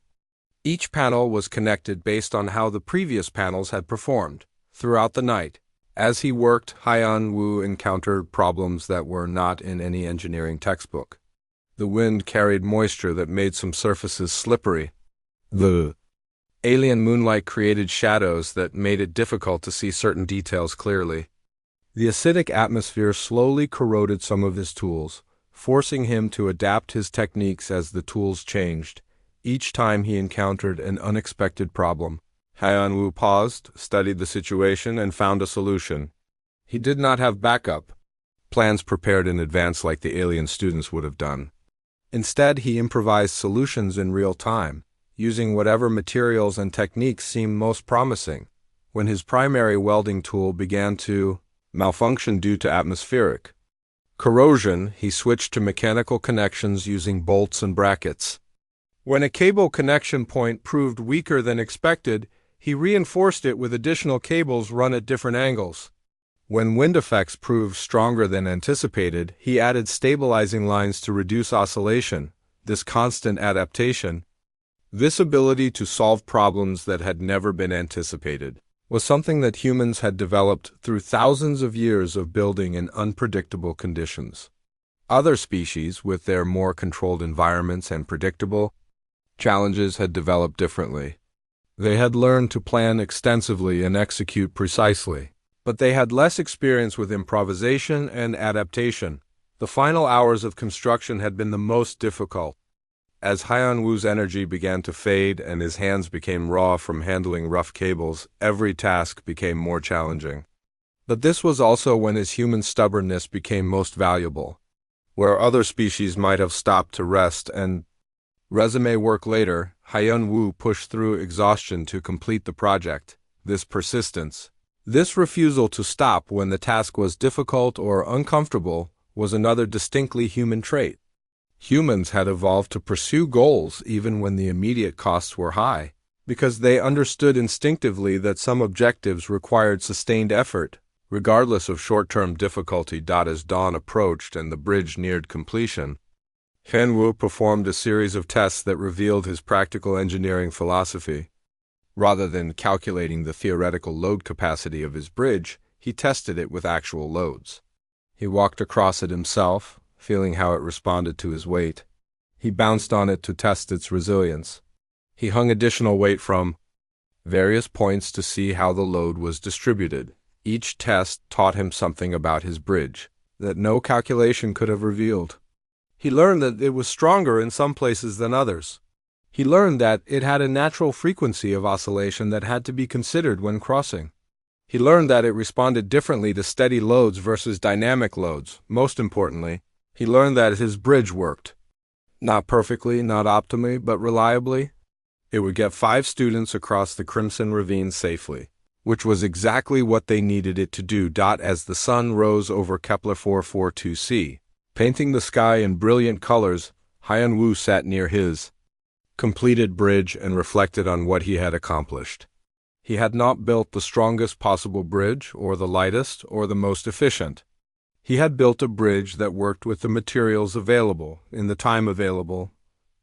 Speaker 1: Each panel was connected based on how the previous panels had performed. Throughout the night, as he worked, Haiyan Wu encountered problems that were not in any engineering textbook. The wind carried moisture that made some surfaces slippery. The alien moonlight created shadows that made it difficult to see certain details clearly. The acidic atmosphere slowly corroded some of his tools, forcing him to adapt his techniques as the tools changed. Each time he encountered an unexpected problem, Haiyan Wu paused, studied the situation, and found a solution. He did not have backup plans prepared in advance like the alien students would have done. Instead, he improvised solutions in real time, using whatever materials and techniques seemed most promising. When his primary welding tool began to malfunction due to atmospheric corrosion, he switched to mechanical connections using bolts and brackets. When a cable connection point proved weaker than expected, he reinforced it with additional cables run at different angles. When wind effects proved stronger than anticipated, he added stabilizing lines to reduce oscillation. This constant adaptation, this ability to solve problems that had never been anticipated, was something that humans had developed through thousands of years of building in unpredictable conditions. Other species, with their more controlled environments and predictable challenges, had developed differently. They had learned to plan extensively and execute precisely, but they had less experience with improvisation and adaptation. The final hours of construction had been the most difficult. As Haiyan Wu's energy began to fade and his hands became raw from handling rough cables, every task became more challenging. But this was also when his human stubbornness became most valuable. Where other species might have stopped to rest and resume work later, Haiyan Wu pushed through exhaustion to complete the project. This persistence, this refusal to stop when the task was difficult or uncomfortable, was another distinctly human trait. Humans had evolved to pursue goals even when the immediate costs were high, because they understood instinctively that some objectives required sustained effort, regardless of short-term difficulty. As dawn approached and the bridge neared completion, Haiyan Wu performed a series of tests that revealed his practical engineering philosophy. Rather than calculating the theoretical load capacity of his bridge, he tested it with actual loads. He walked across it himself, feeling how it responded to his weight. He bounced on it to test its resilience. He hung additional weight from various points to see how the load was distributed. Each test taught him something about his bridge that no calculation could have revealed. He learned that it was stronger in some places than others. He learned that it had a natural frequency of oscillation that had to be considered when crossing. He learned that it responded differently to steady loads versus dynamic loads. Most importantly, he learned that his bridge worked. Not perfectly, not optimally, but reliably. It would get 5 students across the Crimson Ravine safely, which was exactly what they needed it to do. As the sun rose over Kepler 442c, painting the sky in brilliant colors, Haiyan Wu sat near his completed bridge and reflected on what he had accomplished. He had not built the strongest possible bridge, or the lightest, or the most efficient. He had built a bridge that worked with the materials available, in the time available,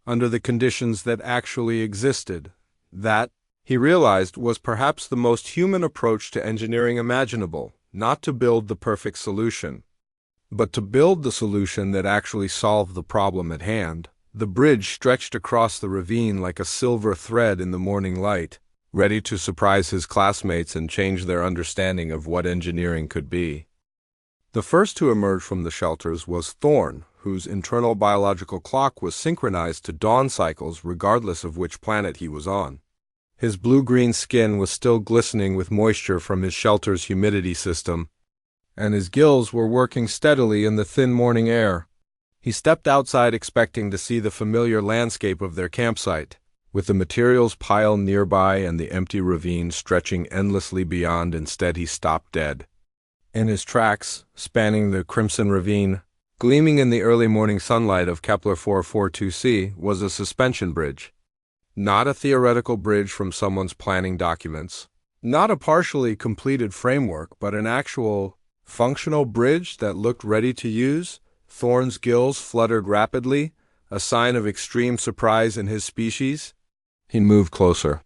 Speaker 1: under the conditions that actually existed. That, he realized, was perhaps the most human approach to engineering imaginable, not to build the perfect solution, But to build the solution that actually solved the problem at hand, the bridge stretched across the ravine like a silver thread in the morning light, ready to surprise his classmates and change their understanding of what engineering could be. The first to emerge from the shelters was Thorn, whose internal biological clock was synchronized to dawn cycles regardless of which planet he was on. His blue-green skin was still glistening with moisture from his shelter's humidity system, and his gills were working steadily in the thin morning air. He stepped outside expecting to see the familiar landscape of their campsite, with the materials piled nearby and the empty ravine stretching endlessly beyond. Instead, he stopped dead. In his tracks, spanning the crimson ravine, gleaming in the early morning sunlight of Kepler 442c, was a suspension bridge. Not a theoretical bridge from someone's planning documents. Not a partially completed framework, but an actual, functional bridge that looked ready to use. Thorn's gills fluttered rapidly, a sign of extreme surprise in his species. He moved closer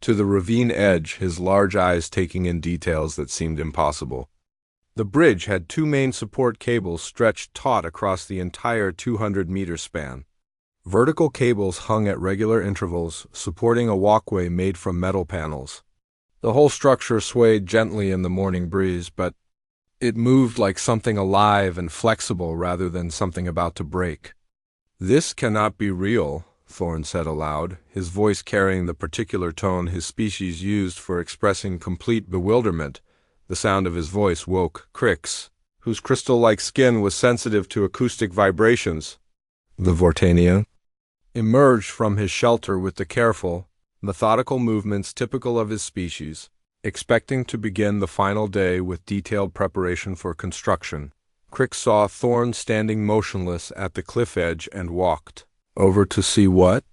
Speaker 1: to the ravine edge, his large eyes taking in details that seemed impossible. The bridge had two main support cables stretched taut across the entire 200-meter span. Vertical cables hung at regular intervals, supporting a walkway made from metal panels. The whole structure swayed gently in the morning breeze, but it moved like something alive and flexible rather than something about to break. "This cannot be real," Thorn said aloud, his voice carrying the particular tone his species used for expressing complete bewilderment. The sound of his voice woke Crix, whose crystal-like skin was sensitive to acoustic vibrations. The Vortania emerged from his shelter with the careful, methodical movements typical of his species, expecting to begin the final day with detailed preparation for construction. Crix saw Thorn standing motionless at the cliff edge and walked over to see what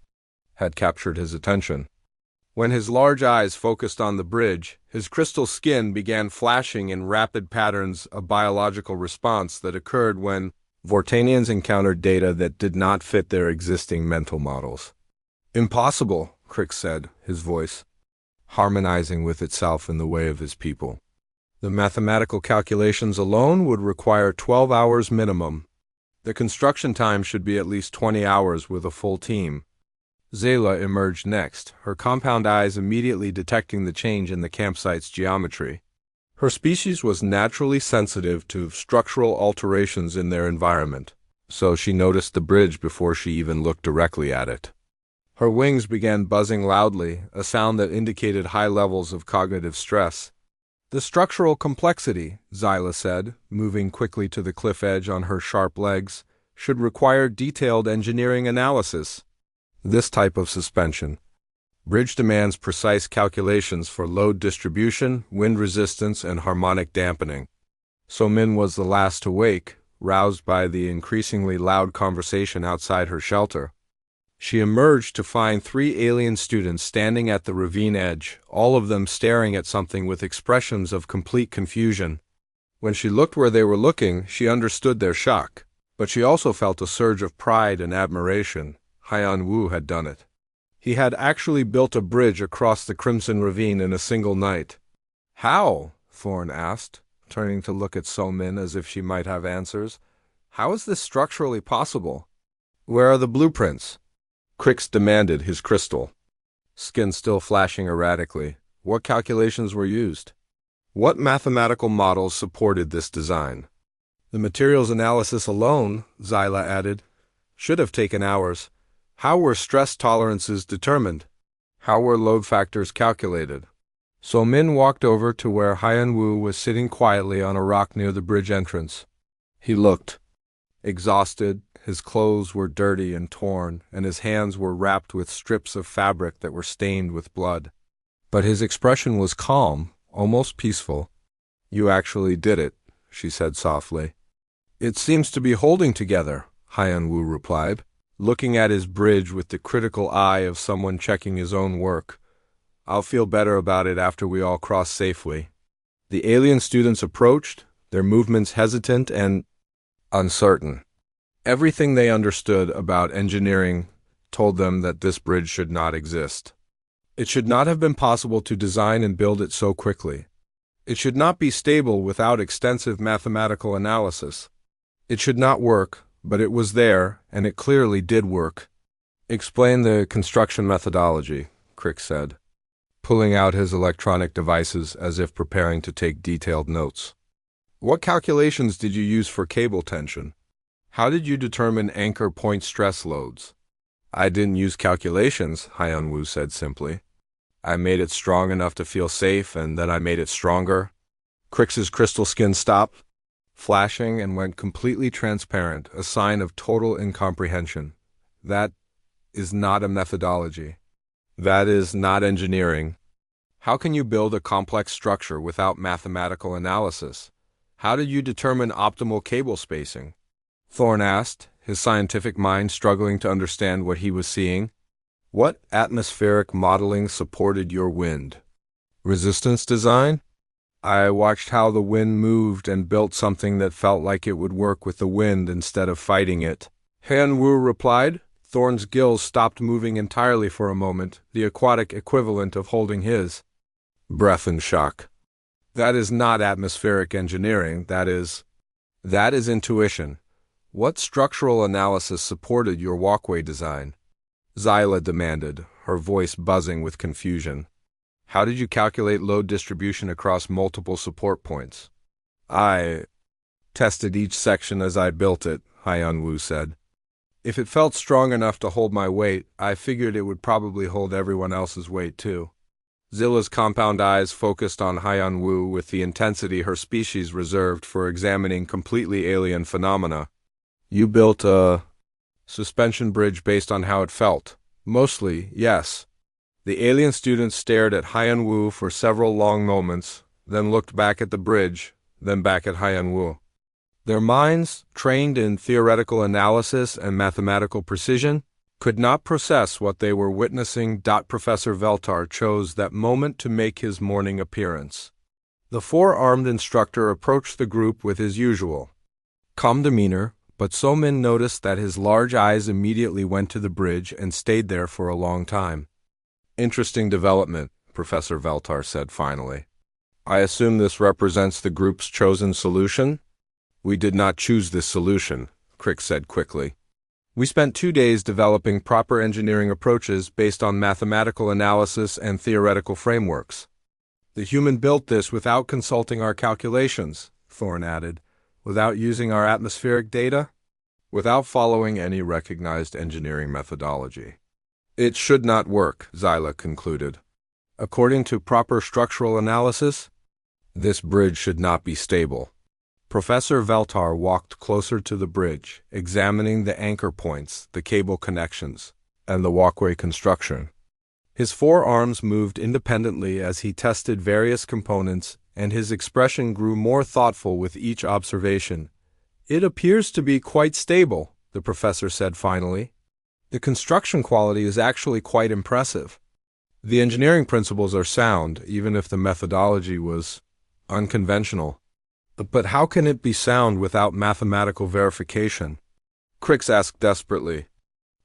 Speaker 1: had captured his attention. When his large eyes focused on the bridge, his crystal skin began flashing in rapid patterns, a biological response that occurred when Vortanians encountered data that did not fit their existing mental models. "Impossible," Crix said, his voice harmonizing with itself in the way of his people. "The mathematical calculations alone would require 12 hours minimum. The construction time should be at least 20 hours with a full team." Zayla emerged next, her compound eyes immediately detecting the change in the campsite's geometry. Her species was naturally sensitive to structural alterations in their environment, so she noticed the bridge before she even looked directly at it. Her wings began buzzing loudly, a sound that indicated high levels of cognitive stress. "The structural complexity," Zayla said, moving quickly to the cliff edge on her sharp legs, "should require detailed engineering analysis. This type of suspension bridge demands precise calculations for load distribution, wind resistance, and harmonic dampening." Somin was the last to wake, roused by the increasingly loud conversation outside her shelter. She emerged to find 3 alien students standing at the ravine edge, all of them staring at something with expressions of complete confusion. When she looked where they were looking, she understood their shock, but she also felt a surge of pride and admiration. Haiyan Wu had done it. He had actually built a bridge across the Crimson Ravine in a single night. "How?" Thorn asked, turning to look at Somin as if she might have answers. "How is this structurally possible? Where are the blueprints?" Crix demanded, his crystal skin still flashing erratically. "What calculations were used? What mathematical models supported this design?" "The materials analysis alone," Zayla added, "should have taken hours. How were stress tolerances determined? How were load factors calculated?" So Min walked over to where Haiyan Wu was sitting quietly on a rock near the bridge entrance. He looked exhausted, his clothes were dirty and torn, and his hands were wrapped with strips of fabric that were stained with blood. But his expression was calm, almost peaceful. "You actually did it," she said softly. "It seems to be holding together," Haiyan Wu replied, looking at his bridge with the critical eye of someone checking his own work. "I'll feel better about it after we all cross safely." The alien students approached, their movements hesitant and uncertain. Everything they understood about engineering told them that this bridge should not exist. It should not have been possible to design and build it so quickly. It should not be stable without extensive mathematical analysis. It should not work, but it was there, and it clearly did work. Explain the construction methodology, Crick said, pulling out his electronic devices as if preparing to take detailed notes. What calculations did you use for cable tension? How did you determine anchor point stress loads? I didn't use calculations, Hyun-woo said simply. I made it strong enough to feel safe, and then I made it stronger. Crick's crystal skin stopped, flashing, and went completely transparent, a sign of total incomprehension. That is not a methodology. That is not engineering. How can you build a complex structure without mathematical analysis? How did you determine optimal cable spacing? Thorne asked, his scientific mind struggling to understand what he was seeing. What atmospheric modeling supported your wind? Resistance design? I watched how the wind moved and built something that felt like it would work with the wind instead of fighting it. Hyun-woo replied. Thorne's gills stopped moving entirely for a moment, the aquatic equivalent of holding his breath in shock. That is not atmospheric engineering, that is intuition. What structural analysis supported your walkway design? Zyla demanded, her voice buzzing with confusion. How did you calculate load distribution across multiple support points? I tested each section as I built it, Hyun-woo said. If it felt strong enough to hold my weight, I figured it would probably hold everyone else's weight too. Zilla's compound eyes focused on Hyun-woo with the intensity her species reserved for examining completely alien phenomena. You built a suspension bridge based on how it felt. Mostly, yes. The alien students stared at Hyun-woo for several long moments, then looked back at the bridge, then back at Hyun-woo. Their minds, trained in theoretical analysis and mathematical precision, could not process what they were witnessing. Professor Veltar chose that moment to make his morning appearance. The four-armed instructor approached the group with his usual calm demeanor, but So-min noticed that his large eyes immediately went to the bridge and stayed there for a long time. Interesting development, Professor Veltar said finally. I assume this represents the group's chosen solution? We did not choose this solution, Crick said quickly. We spent 2 days developing proper engineering approaches based on mathematical analysis and theoretical frameworks. The human built this without consulting our calculations, Thorne added, without using our atmospheric data, without following any recognized engineering methodology. It should not work, Zyla concluded. According to proper structural analysis, this bridge should not be stable. Professor Veltar walked closer to the bridge, examining the anchor points, the cable connections, and the walkway construction. His forearms moved independently as he tested various components, and his expression grew more thoughtful with each observation. It appears to be quite stable, the professor said finally. The construction quality is actually quite impressive. The engineering principles are sound, even if the methodology was unconventional. But how can it be sound without mathematical verification? Crix asked desperately.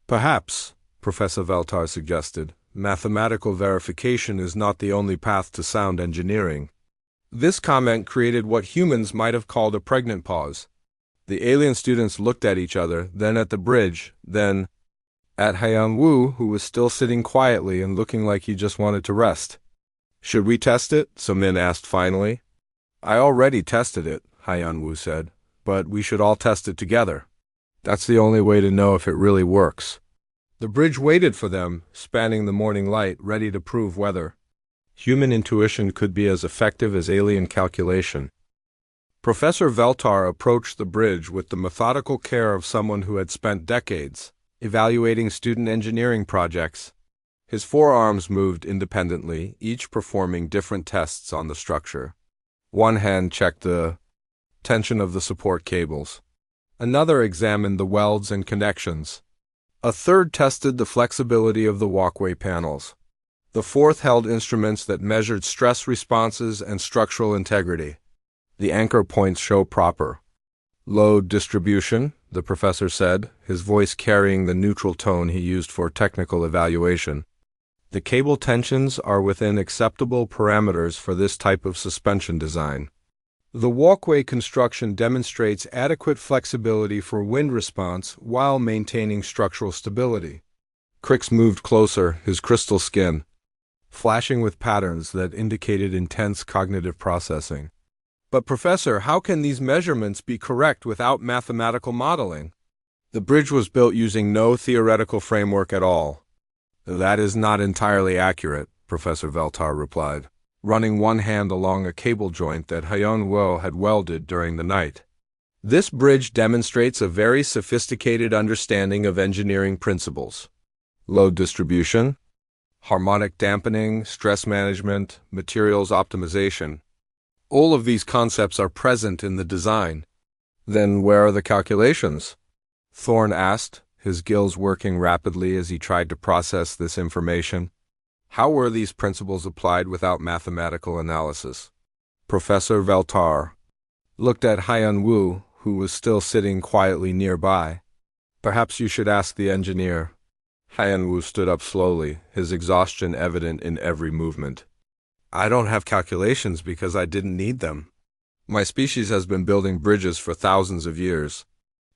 Speaker 1: Perhaps, Professor Veltar suggested, mathematical verification is not the only path to sound engineering. This comment created what humans might have called a pregnant pause. The alien students looked at each other, then at the bridge, then at Hyun-woo, who was still sitting quietly and looking like he just wanted to rest. Should we test it? So-min asked finally. I already tested it, Hyun-woo said, but we should all test it together. That's the only way to know if it really works. The bridge waited for them, spanning the morning light, ready to prove whether human intuition could be as effective as alien calculation. Professor Veltar approached the bridge with the methodical care of someone who had spent decades evaluating student engineering projects. His forearms moved independently, each performing different tests on the structure. One hand checked the tension of the support cables. Another examined the welds and connections. A third tested the flexibility of the walkway panels. The fourth held instruments that measured stress responses and structural integrity. The anchor points show proper load distribution, the professor said, his voice carrying the neutral tone he used for technical evaluation. The cable tensions are within acceptable parameters for this type of suspension design. The walkway construction demonstrates adequate flexibility for wind response while maintaining structural stability. Crix moved closer, his crystal skin flashing with patterns that indicated intense cognitive processing. But Professor, how can these measurements be correct without mathematical modeling? The bridge was built using no theoretical framework at all. That is not entirely accurate, Professor Veltar replied, running one hand along a cable joint that Hyun Wo had welded during the night. This bridge demonstrates a very sophisticated understanding of engineering principles. Load distribution, harmonic dampening, stress management, materials optimization. All of these concepts are present in the design. Then where are the calculations? Thorne asked, his gills working rapidly as he tried to process this information. How were these principles applied without mathematical analysis? Professor Veltar looked at Hyun Woo, who was still sitting quietly nearby. Perhaps you should ask the engineer. Hyun Woo stood up slowly, his exhaustion evident in every movement. I don't have calculations because I didn't need them. My species has been building bridges for thousands of years.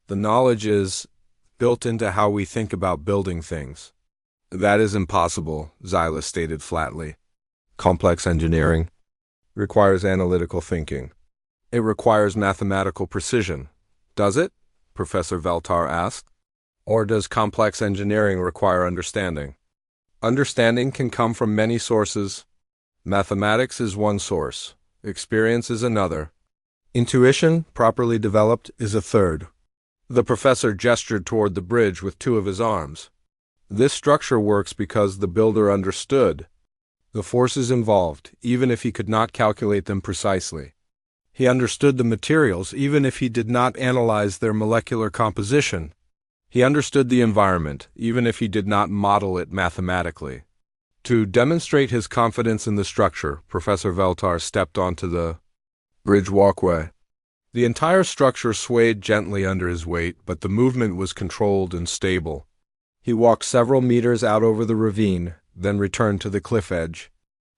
Speaker 1: The knowledge is built into how we think about building things. That is impossible, Xyla stated flatly. Complex engineering requires analytical thinking. It requires mathematical precision. Does it? Professor Veltar asked. Or does complex engineering require understanding? Understanding can come from many sources. Mathematics is one source. Experience is another. Intuition, properly developed, is a third. The professor gestured toward the bridge with two of his arms. This structure works because the builder understood the forces involved, even if he could not calculate them precisely. He understood the materials, even if he did not analyze their molecular composition. He understood the environment, even if he did not model it mathematically. To demonstrate his confidence in the structure, Professor Veltar stepped onto the bridge walkway. The entire structure swayed gently under his weight, but the movement was controlled and stable. He walked several meters out over the ravine, then returned to the cliff edge.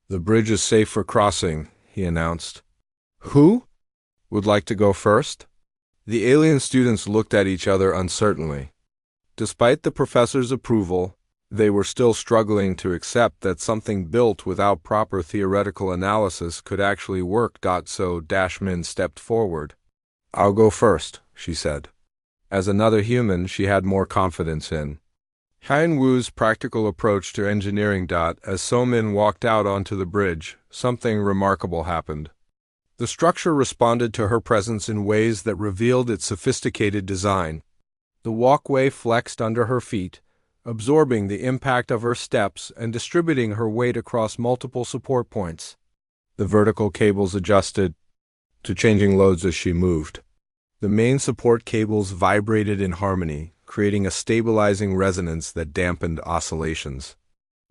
Speaker 1: The bridge is safe for crossing, he announced. Who would like to go first? The alien students looked at each other uncertainly. Despite the professor's approval, they were still struggling to accept that something built without proper theoretical analysis could actually work. So Min stepped forward. I'll go first, she said. As another human, she had more confidence in Hyun Woo's practical approach to engineering. As So-min walked out onto the bridge, something remarkable happened. The structure responded to her presence in ways that revealed its sophisticated design. The walkway flexed under her feet, absorbing the impact of her steps and distributing her weight across multiple support points. The vertical cables adjusted to changing loads as she moved. The main support cables vibrated in harmony, creating a stabilizing resonance that dampened oscillations.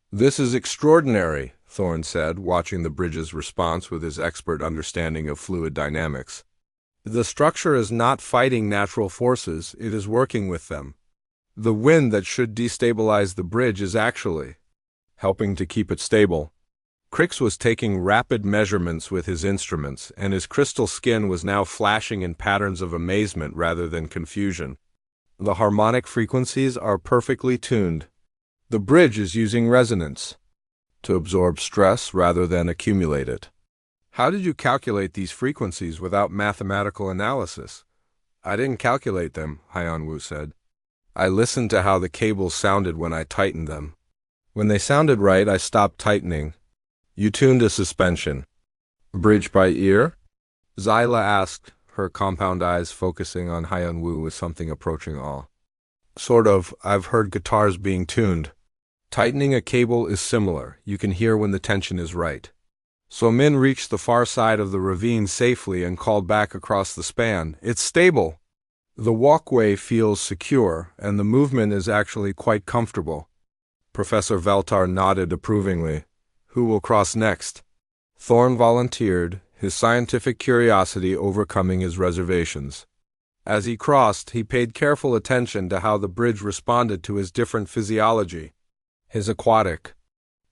Speaker 1: This is extraordinary, Thorne said, watching the bridge's response with his expert understanding of fluid dynamics. The structure is not fighting natural forces, it is working with them. The wind that should destabilize the bridge is actually helping to keep it stable. Crix was taking rapid measurements with his instruments, and his crystal skin was now flashing in patterns of amazement rather than confusion. The harmonic frequencies are perfectly tuned. The bridge is using resonance to absorb stress rather than accumulate it. How did you calculate these frequencies without mathematical analysis? I didn't calculate them, Hyun Woo said. I listened to how the cables sounded when I tightened them. When they sounded right, I stopped tightening. You tuned a suspension. Bridge by ear? Xyla asked, her compound eyes focusing on Hyun Woo with something approaching awe. Sort of. I've heard guitars being tuned. Tightening a cable is similar. You can hear when the tension is right. So Min reached the far side of the ravine safely and called back across the span. It's stable. The walkway feels secure, and the movement is actually quite comfortable. Professor Veltar nodded approvingly. Who will cross next? Thorne volunteered, his scientific curiosity overcoming his reservations. As he crossed, he paid careful attention to how the bridge responded to his different physiology. His aquatic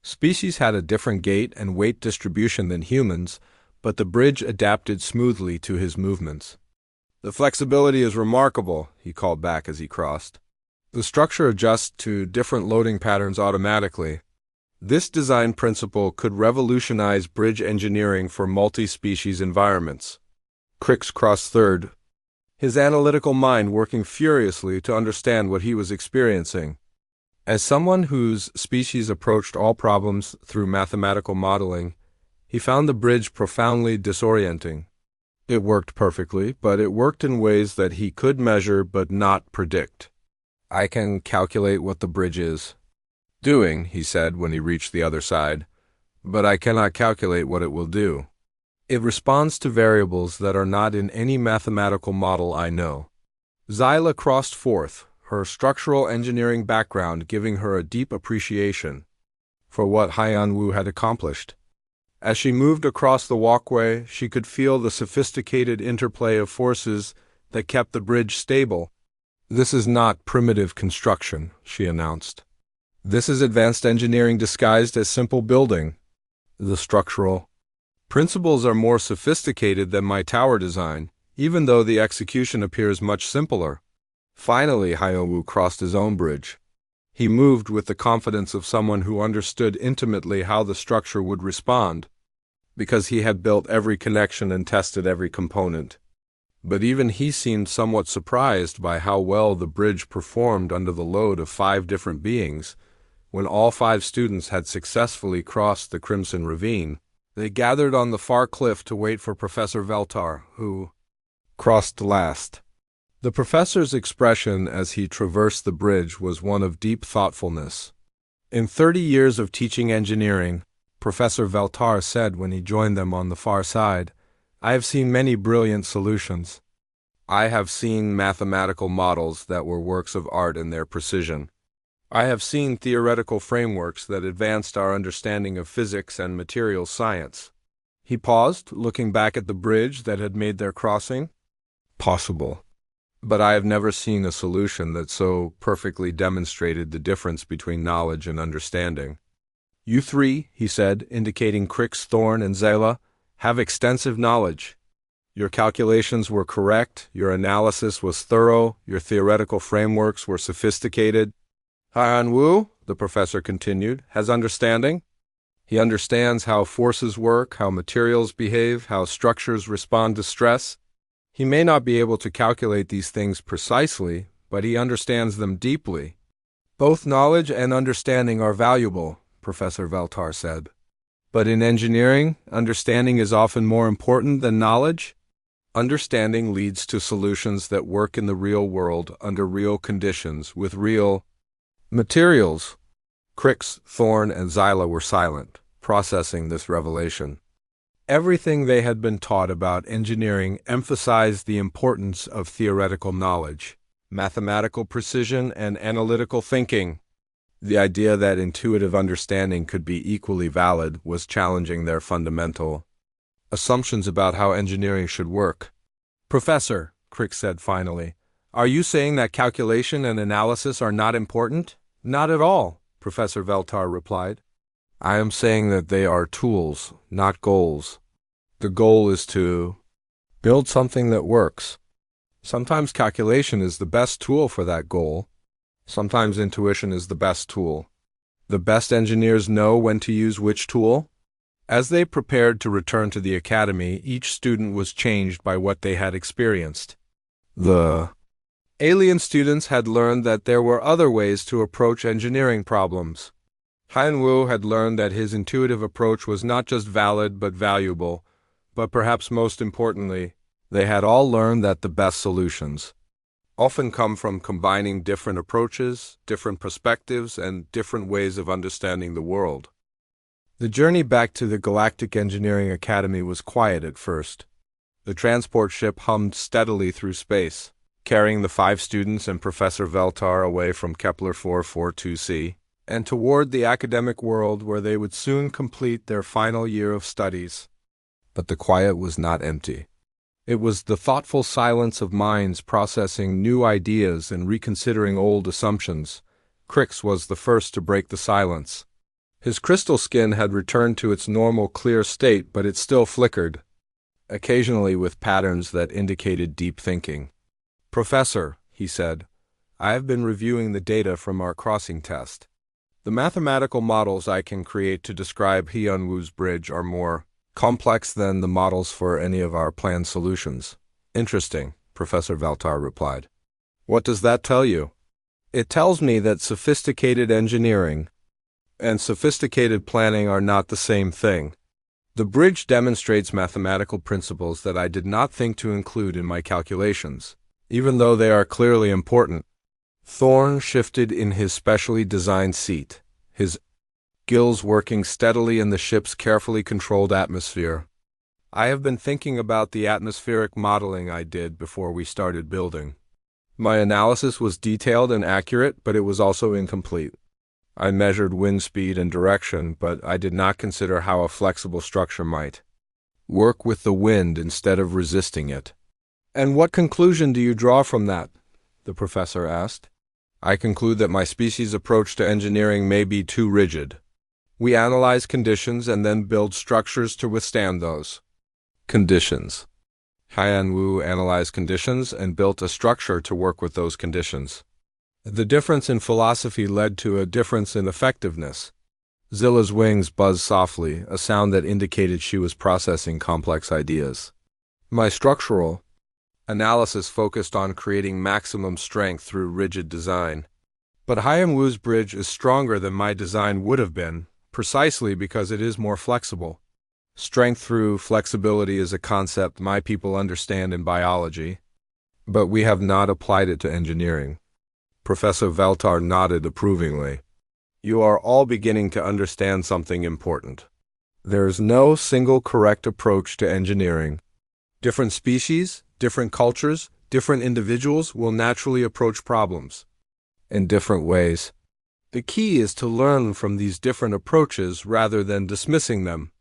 Speaker 1: species had a different gait and weight distribution than humans, but the bridge adapted smoothly to his movements. "The flexibility is remarkable," he called back as he crossed. "The structure adjusts to different loading patterns automatically. This design principle could revolutionize bridge engineering for multi-species environments." Crix crossed third, his analytical mind working furiously to understand what he was experiencing. As someone whose species approached all problems through mathematical modeling, he found the bridge profoundly disorienting. It worked perfectly, but it worked in ways that he could measure but not predict. "I can calculate what the bridge is doing," he said when he reached the other side, "but I cannot calculate what it will do. It responds to variables that are not in any mathematical model I know." Zyla crossed fourth, her structural engineering background giving her a deep appreciation for what Haiyan-Wu had accomplished. As she moved across the walkway, she could feel the sophisticated interplay of forces that kept the bridge stable. "This is not primitive construction," she announced. "This is advanced engineering disguised as simple building. The structural principles are more sophisticated than my tower design, even though the execution appears much simpler." Finally, Haiyan-Wu crossed his own bridge. He moved with the confidence of someone who understood intimately how the structure would respond, because he had built every connection and tested every component. But even he seemed somewhat surprised by how well the bridge performed under the load of 5 different beings. When all 5 students had successfully crossed the Crimson Ravine, they gathered on the far cliff to wait for Professor Veltar, who crossed last. The professor's expression as he traversed the bridge was one of deep thoughtfulness. "In 30 years of teaching engineering," Professor Veltar said when he joined them on the far side, "I have seen many brilliant solutions. I have seen mathematical models that were works of art in their precision. I have seen theoretical frameworks that advanced our understanding of physics and materials science." He paused, looking back at the bridge that had made their crossing possible. "But I have never seen a solution that so perfectly demonstrated the difference between knowledge and understanding. You 3, he said, indicating Crix, Thorn, and Zayla, have extensive knowledge. Your calculations were correct, your analysis was thorough, your theoretical frameworks were sophisticated. Haiyan-Wu," the professor continued, "has understanding. He understands how forces work, how materials behave, how structures respond to stress. He may not be able to calculate these things precisely, but he understands them deeply." "Both knowledge and understanding are valuable," Professor Veltar said. "But in engineering, understanding is often more important than knowledge. Understanding leads to solutions that work in the real world under real conditions with real materials." Crix, Thorn, and Zyla were silent, processing this revelation. Everything they had been taught about engineering emphasized the importance of theoretical knowledge, mathematical precision, and analytical thinking. The idea that intuitive understanding could be equally valid was challenging their fundamental assumptions about how engineering should work. "Professor," Crix said finally, "are you saying that calculation and analysis are not important?" "Not at all," Professor Veltar replied. "I am saying that they are tools, not goals. The goal is to build something that works. Sometimes calculation is the best tool for that goal. Sometimes intuition is the best tool. The best engineers know when to use which tool." As they prepared to return to the academy, each student was changed by what they had experienced. The alien students had learned that there were other ways to approach engineering problems. Haiyan-Wu had learned that his intuitive approach was not just valid but valuable, but perhaps most importantly, they had all learned that the best solutions often come from combining different approaches, different perspectives, and different ways of understanding the world. The journey back to the Galactic Engineering Academy was quiet at first. The transport ship hummed steadily through space, carrying the 5 students and Professor Veltar away from Kepler 442c, and toward the academic world where they would soon complete their final year of studies. But the quiet was not empty. It was the thoughtful silence of minds processing new ideas and reconsidering old assumptions. Crix was the first to break the silence. His crystal skin had returned to its normal clear state, but it still flickered. occasionally with patterns that indicated deep thinking. "Professor," he said, "I have been reviewing the data from our crossing test. The mathematical models I can create to describe Hyunwoo's bridge are more complex than the models for any of our planned solutions." "Interesting," Professor Valtar replied. "What does that tell you?" "It tells me that sophisticated engineering and sophisticated planning are not the same thing. The bridge demonstrates mathematical principles that I did not think to include in my calculations, even though they are clearly important." Thorn shifted in his specially designed seat, his gills working steadily in the ship's carefully controlled atmosphere. "I have been thinking about the atmospheric modeling I did before we started building. My analysis was detailed and accurate, but it was also incomplete. I measured wind speed and direction, but I did not consider how a flexible structure might work with the wind instead of resisting it." "And what conclusion do you draw from that?" the professor asked. "I conclude that my species' approach to engineering may be too rigid. We analyze conditions and then build structures to withstand those conditions." Hyunwoo analyzed conditions and built a structure to work with those conditions. The difference in philosophy led to a difference in effectiveness. Zilla's wings buzzed softly, a sound that indicated she was processing complex ideas. "My structural analysis focused on creating maximum strength through rigid design. But Hyunwoo's bridge is stronger than my design would have been, precisely because it is more flexible. Strength through flexibility is a concept my people understand in biology, but we have not applied it to engineering." Professor Valtar nodded approvingly. "You are all beginning to understand something important. There is no single correct approach to engineering. Different species, different cultures, different individuals will naturally approach problems in different ways. The key is to learn from these different approaches rather than dismissing them."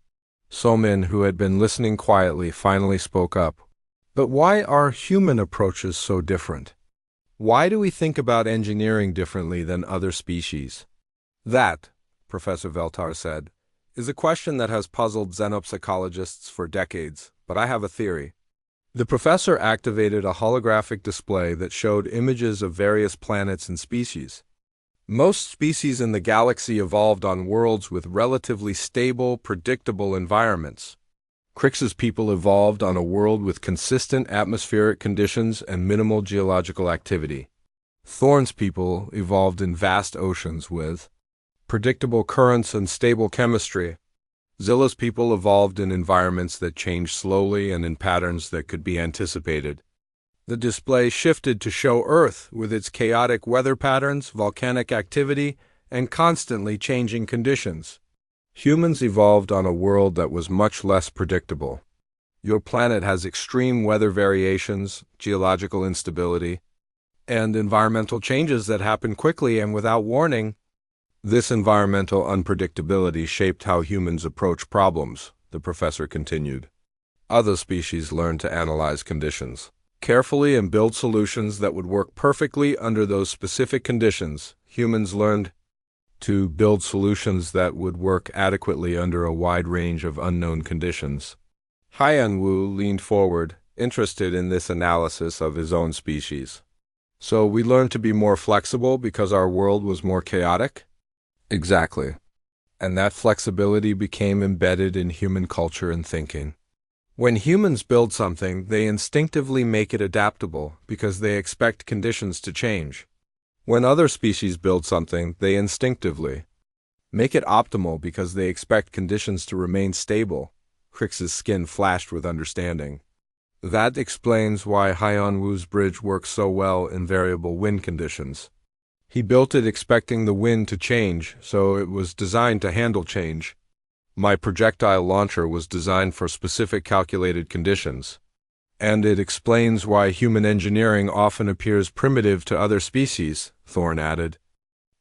Speaker 1: Somin, who had been listening quietly, finally spoke up. "But why are human approaches so different? Why do we think about engineering differently than other species?" "That," Professor Veltar said, "is a question that has puzzled xenopsychologists for decades, but I have a theory." The professor activated a holographic display that showed images of various planets and species. Most species in the galaxy evolved on worlds with relatively stable, predictable environments. Crix's people evolved on a world with consistent atmospheric conditions and minimal geological activity. Thorn's people evolved in vast oceans with predictable currents and stable chemistry. Zilla's people evolved in environments that changed slowly and in patterns that could be anticipated. The display shifted to show Earth with its chaotic weather patterns, volcanic activity, and constantly changing conditions. Humans evolved on a world that was much less predictable. Your planet has extreme weather variations, geological instability, and environmental changes that happen quickly and without warning. This environmental unpredictability shaped how humans approach problems, the professor continued. Other species learned to analyze conditions carefully and build solutions that would work perfectly under those specific conditions. Humans learned to build solutions that would work adequately under a wide range of unknown conditions. Hyunwoo leaned forward, interested in this analysis of his own species. "So we learned to be more flexible because our world was more chaotic?" "Exactly. And that flexibility became embedded in human culture and thinking. When humans build something, they instinctively make it adaptable because they expect conditions to change. When other species build something, they instinctively make it optimal because they expect conditions to remain stable." Crix's skin flashed with understanding. "That explains why Hyunwoo's bridge works so well in variable wind conditions. He built it expecting the wind to change, so it was designed to handle change. My projectile launcher was designed for specific calculated conditions. And it explains why human engineering often appears primitive to other species," Thorn added.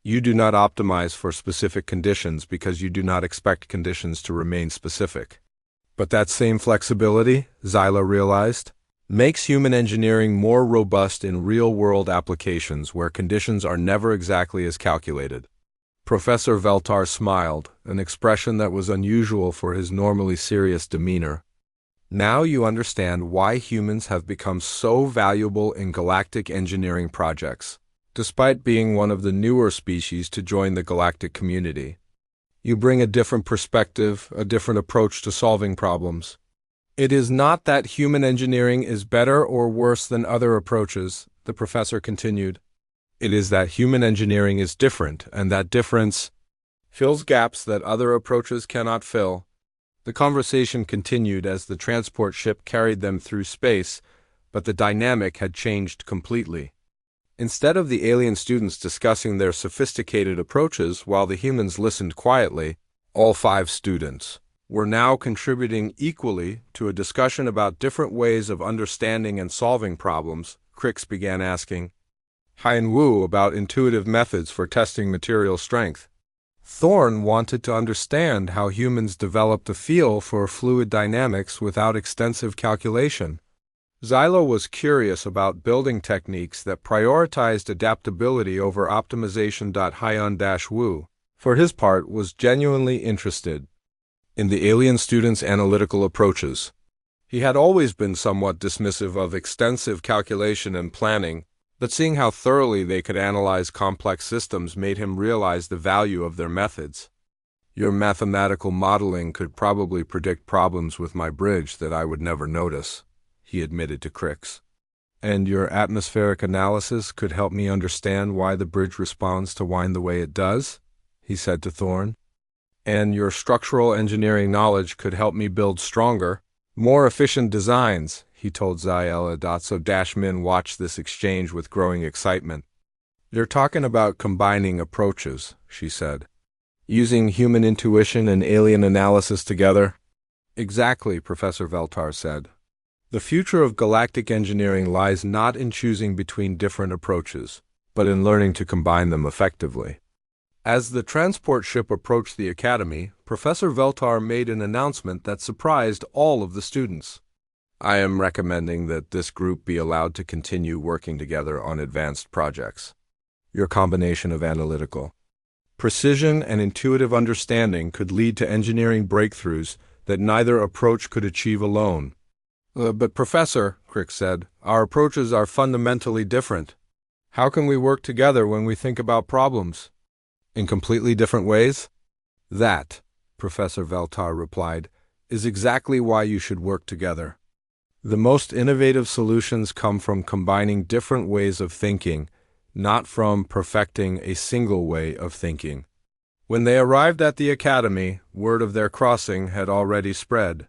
Speaker 1: "You do not optimize for specific conditions because you do not expect conditions to remain specific. But that same flexibility, Zyla realized, makes human engineering more robust in real-world applications where conditions are never exactly as calculated." Professor Veltar smiled, an expression that was unusual for his normally serious demeanor. Now you understand why humans have become so valuable in galactic engineering projects, despite being one of the newer species to join the galactic community. You bring a different perspective, a different approach to solving problems. It is not that human engineering is better or worse than other approaches, the professor continued. It is that human engineering is different, and that difference fills gaps that other approaches cannot fill. The conversation continued as the transport ship carried them through space, but the dynamic had changed completely. Instead of the alien students discussing their sophisticated approaches while the humans listened quietly, all 5 students were now contributing equally to a discussion about different ways of understanding and solving problems. Crix began asking Hien Wu about intuitive methods for testing material strength. Thorn wanted to understand how humans developed a feel for fluid dynamics without extensive calculation. Xylo was curious about building techniques that prioritized adaptability over optimization. Hien-Wu, for his part, was genuinely interested in the alien students' analytical approaches. He had always been somewhat dismissive of extensive calculation and planning, but seeing how thoroughly they could analyze complex systems made him realize the value of their methods. Your mathematical modeling could probably predict problems with my bridge that I would never notice, he admitted to Crix. And your atmospheric analysis could help me understand why the bridge responds to wind the way it does, he said to Thorn. And your structural engineering knowledge could help me build stronger, more efficient designs, he told Xyla. So Min watched this exchange with growing excitement. You're talking about combining approaches, she said. Using human intuition and alien analysis together? Exactly, Professor Veltar said. The future of galactic engineering lies not in choosing between different approaches, but in learning to combine them effectively. As the transport ship approached the academy, Professor Veltar made an announcement that surprised all of the students. I am recommending that this group be allowed to continue working together on advanced projects. Your combination of analytical precision and intuitive understanding could lead to engineering breakthroughs that neither approach could achieve alone. But Professor, Crix said, our approaches are fundamentally different. How can we work together when we think about problems? In completely different ways? That, Professor Veltar replied, is exactly why you should work together. The most innovative solutions come from combining different ways of thinking, not from perfecting a single way of thinking. When they arrived at the academy, word of their crossing had already spread.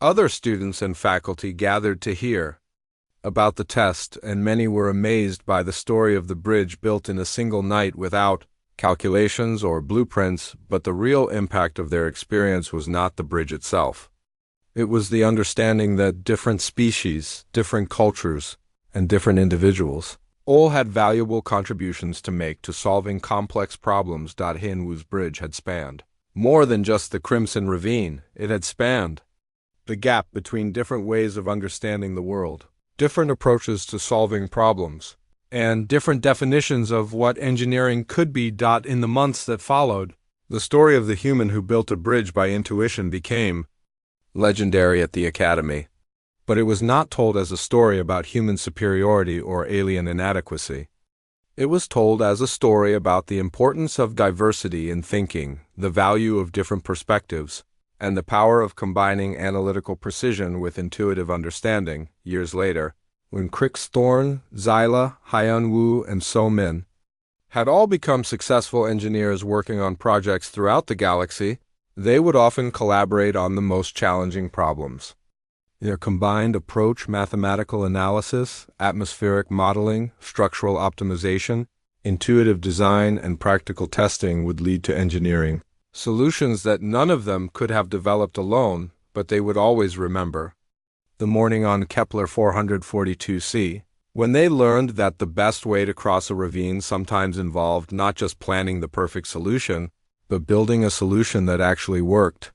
Speaker 1: Other students and faculty gathered to hear about the test, and many were amazed by the story of the bridge built in a single night without calculations or blueprints, but the real impact of their experience was not the bridge itself. It was the understanding that different species, different cultures, and different individuals all had valuable contributions to make to solving complex problems. Hien Wu's bridge had spanned more than just the Crimson Ravine. It had spanned the gap between different ways of understanding the world, different approaches to solving problems, and different definitions of what engineering could be. In the months that followed, the story of the human who built a bridge by intuition became legendary at the academy. But it was not told as a story about human superiority or alien inadequacy. It was told as a story about the importance of diversity in thinking, the value of different perspectives, and the power of combining analytical precision with intuitive understanding. Years later, when Crix, Thorn, Xyla, Hien Wu, and So Min had all become successful engineers working on projects throughout the galaxy, they would often collaborate on the most challenging problems. Their combined approach, mathematical analysis, atmospheric modeling, structural optimization, intuitive design, and practical testing would lead to engineering solutions that none of them could have developed alone, but they would always remember the morning on Kepler 442c, when they learned that the best way to cross a ravine sometimes involved not just planning the perfect solution, but building a solution that actually worked.